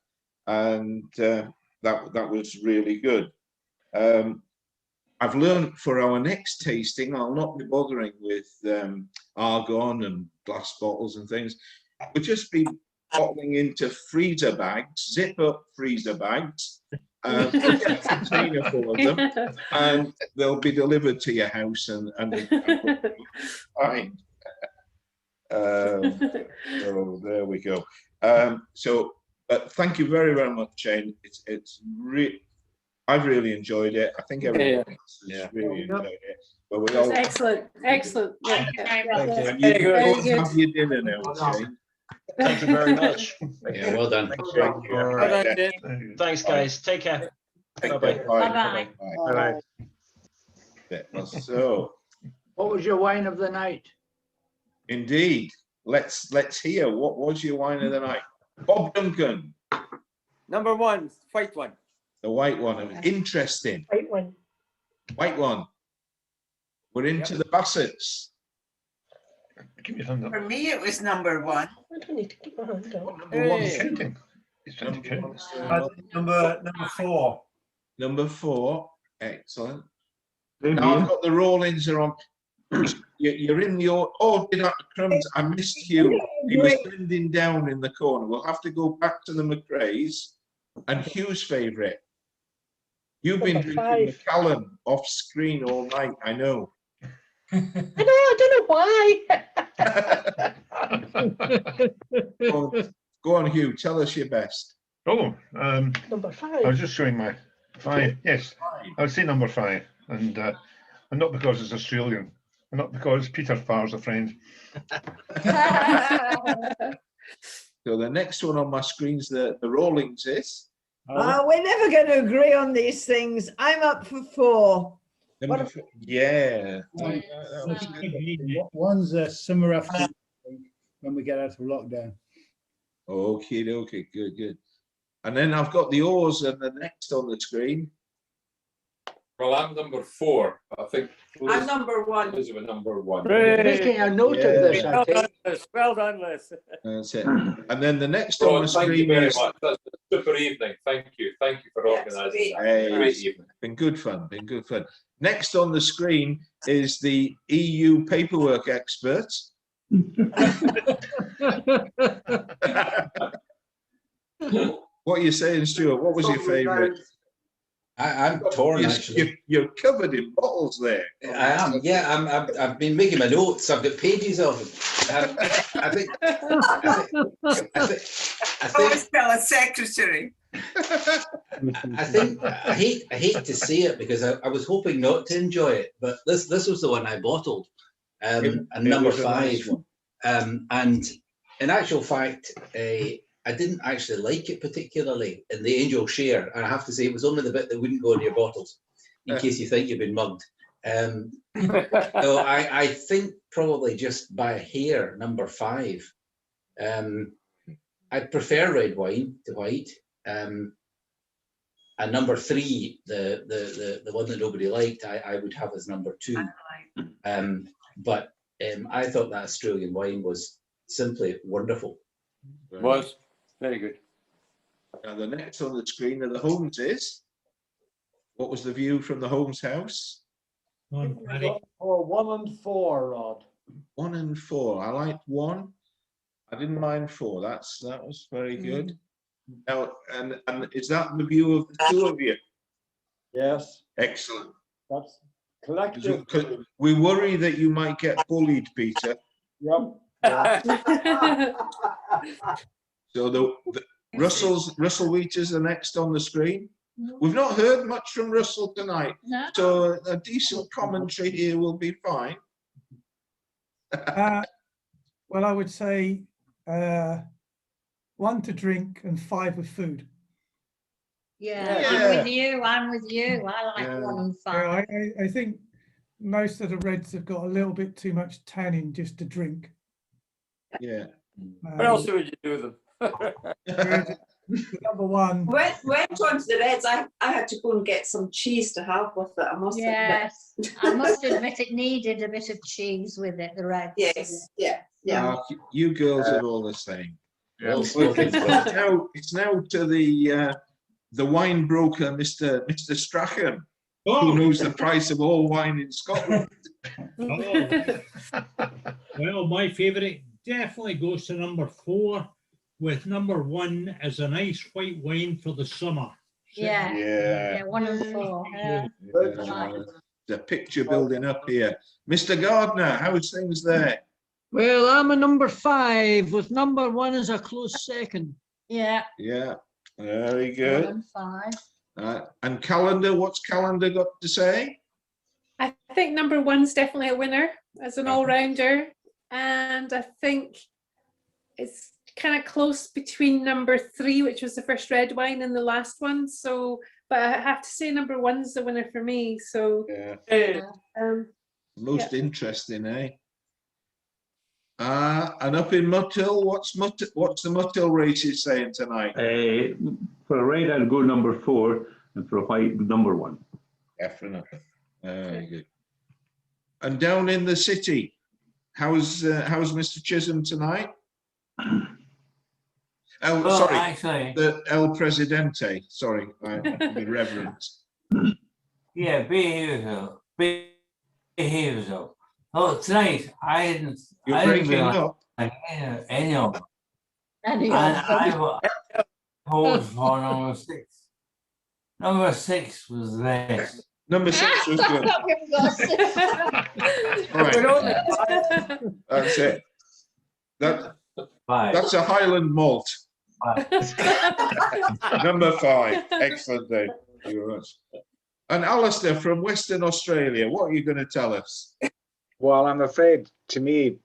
and that was really good. I've learned for our next tasting, I'll not be bothering with argon and glass bottles and things. We'll just be bottling into freezer bags, zip up freezer bags, a container full of them, and they'll be delivered to your house and fine. So there we go. But thank you very, very much, Shane. I've really enjoyed it. I think everyone else has really enjoyed it. But we all Excellent. Yeah. Thank you. Very good. Have your dinner now, Shane. Thank you very much. Yeah, well done. Thanks, guys. Take care. Bye-bye. Bye. Bye-bye. So, what was your wine of the night? Indeed. Let's hear. What was your wine of the night? Bob Duncan. Number 1, white one. The white one. It was interesting. White one. White one. We're into the Bassets. Give me a thumbs up. For me, it was number 1. Number 4. Number 4. Excellent. Now I've got the roll-ins are on. You're in your. Oh, crumbs! I missed Hugh. He was bending down in the corner. We'll have to go back to the McRae's and Hugh's favourite. You've been drinking Macallan off screen all night. I know. I don't know why. Go on, Hugh. Tell us your best. Oh, Number 5. I was just showing my 5. Yes, I would say number 5, and not because it's Australian, and not because Peter Farr's a friend. So the next one on my screen's the Rollings is. We're never going to agree on these things. I'm up for 4. Yeah. One's a summer afternoon when we get out of lockdown. Okay, good. And then I've got the Oars and the next on the screen. Well, I'm number 4. I think I'm number 1. Elizabeth number 1. Making a note of this, I Well think. done, Liz. Well done, Liz. That's it. And then the next on Rod, the thank you screen very is much. That's a super evening. Thank you. Thank you for organising that. Hey, Great it's evening. been good fun. Been good fun. Next on the screen is the EU paperwork expert. What are you saying, Stuart? What was your favourite? I'm torn, actually. You're covered in bottles there. I am, yeah. I've been making my notes. I've got pages of them. I think. Always tell a secretary. I hate to say it because I was hoping not to enjoy it, but this was the one I bottled, and number 5. And in actual fact, I didn't actually like it particularly in the Angel Share, and I have to say it was only the bit that wouldn't go in your bottles, in case you think you've been mugged. So I think probably just by a hair, number 5. I prefer red wine to white. And number 3, the one that nobody liked, I would have as number 2. But I thought that Australian wine was simply wonderful. Was very good. Now the next on the screen are the Holmeses. What was the view from the Holmes house? 1 and 4, Rod. 1 and 4. I liked 1. I didn't mind 4. That was very good. Now, and is that the view of the 2 of you? Yes. Excellent. That's collective. We worry that you might get bullied, Peter. Yep. So the Russell Wheaters are next on the screen. We've not heard much from Russell tonight, so a decent commentary here will be fine. Well, I would say 1 to drink and 5 with food. Yeah, I'm with you. I'm with you. I like 1 and 5. I think most of the reds have got a little bit too much tannin just to drink. Yeah. What else would you do with them? Number 1. When it comes to the reds, I had to go and get some cheese to have with it. I must admit. Yes, I must admit it needed a bit of cheese with it. The reds. Yes, yeah. You girls are all the same. Well, it's now to the wine broker, Mr. Strachan, who knows the price of all wine in Scotland. Well, my favourite definitely goes to number 4, with number 1 as a nice white wine for the summer. Yeah, 1 and 4. Yeah. The picture building up here. Mr. Gardner, how's things there? Well, I'm a number 5 with number 1 as a close second. Yeah. Yeah, very good. 1 and 5. And Calendar, what's Calendar got to say? I think number 1's definitely a winner as an all-rounder, and I think it's kind of close between number 3, which was the first red wine, and the last one. So, but I have to say number 1's the winner for me. So, Most interesting, eh? And up in Muthill, what's the Muthill races saying tonight? For a red, I'd go number 4, and for a white, number 1. Definitely. Very good. And down in the city, how's Mr. Chisholm tonight? Sorry, actually, the El Presidente. Sorry, the reverend. Yeah, behave yourself. Oh, tonight I didn't. You're I didn't breaking realize up. any of them. And I voted for number 6. Number 6 was the best. Number 6 was good. Right. That's it. That's a Highland malt. Number 5. Excellent, Dave. Thank you very much. And Alistair from Western Australia, what are you going to tell us? Well, I'm afraid, to me,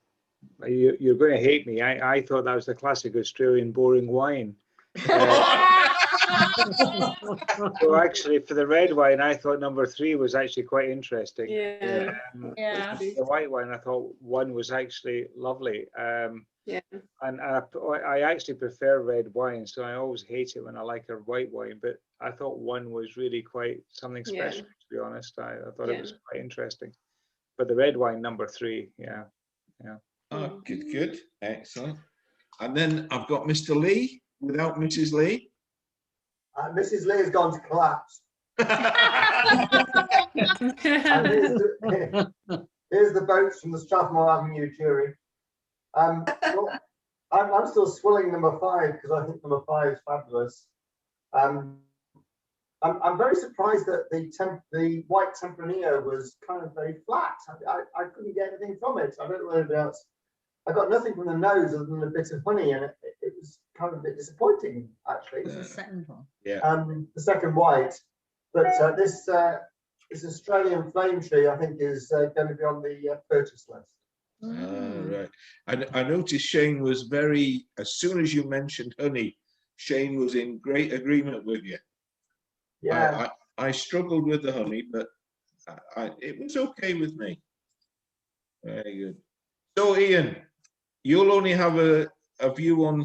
you're going to hate me. I thought that was the classic Australian boring wine. So actually, for the red wine, I thought number 3 was actually quite interesting. Yeah. Yeah. The white wine, I thought 1 was actually lovely. Yeah. And I actually prefer red wine, so I always hate it when I like a white wine. But I thought 1 was really quite something Yeah. special, to be honest. I thought Yeah. it was quite interesting. But the red wine, number 3, yeah. Oh, good. Excellent. And then I've got Mr. Lee without Mrs. Lee. Mrs. Lee has gone to collapse. And here's the boats from the Strathmore Avenue jury. Well, I'm still swilling number 5 because I think number 5 is fabulous. I'm very surprised that the white Tempranillo was kind of very flat. I couldn't get anything from it. I don't know anybody else. I got nothing from the nose other than a bit of honey, and it was kind of a bit disappointing, actually. The second one. Yeah. The second white, but this Australian flame tree, I think, is going to be on the purchase list. Right. I noticed Shane was very, as soon as you mentioned honey, Shane was in great agreement with you. Yeah. I struggled with the honey, but it was okay with me. Very good. So Ian, you'll only have a view on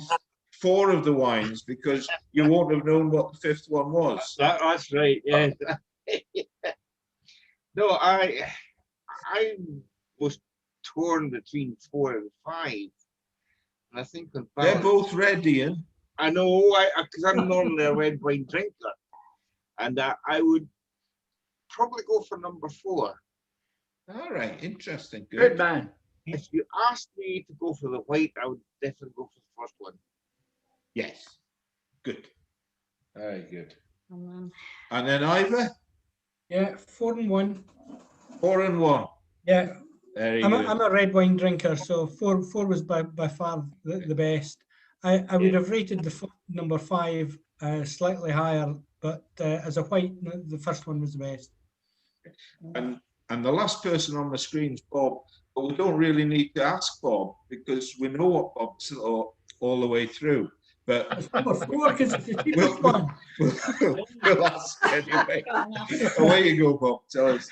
4 of the wines because you won't have known what the 5th one was. That's right, yes. No, I was torn between 4 and 5. And I think on balance, They're both red, Ian. I know, because I'm normally a red wine drinker. And I would probably go for number 4. All right, interesting. Good man. If you asked me to go for the white, I would definitely go for the first one. Yes. Good. Very good. And And then Ivor? Yeah, 4 and 1. 4 and 1. Yeah. Very I'm good. a red wine drinker, so 4 was by far the best. I would have rated the number 5 slightly higher, but as a white, the first one was the best. And the last person on the screen is Bob, but we don't really need to ask Bob because we know what Bob's all the way through. But it's number 4 because it's the cheapest one. We'll ask anyway. Away you go, Bob. Tell us.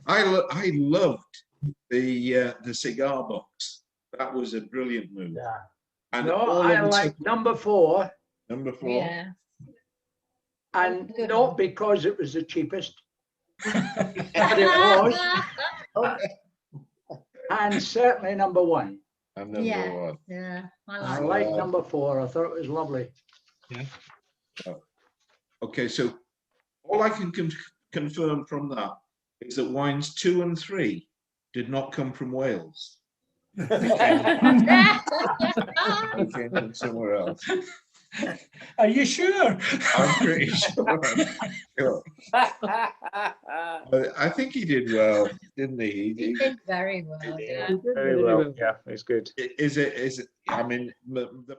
I loved the cigar box. That was a brilliant move. Yeah. And No, all I of the like number 4. Number 4. Yeah. And not because it was the cheapest, but it was. And certainly number 1. And number Yeah. 1. Yeah. I like number 4. I thought it was lovely. Yeah. Okay, so all I can confirm from that is that wines 2 and 3 did not come from Wales. They came from somewhere else. Are you sure? I'm pretty sure. I think he did well, didn't he? He did very well. Yeah. Very well. Yeah, it's good. Is it? I mean, the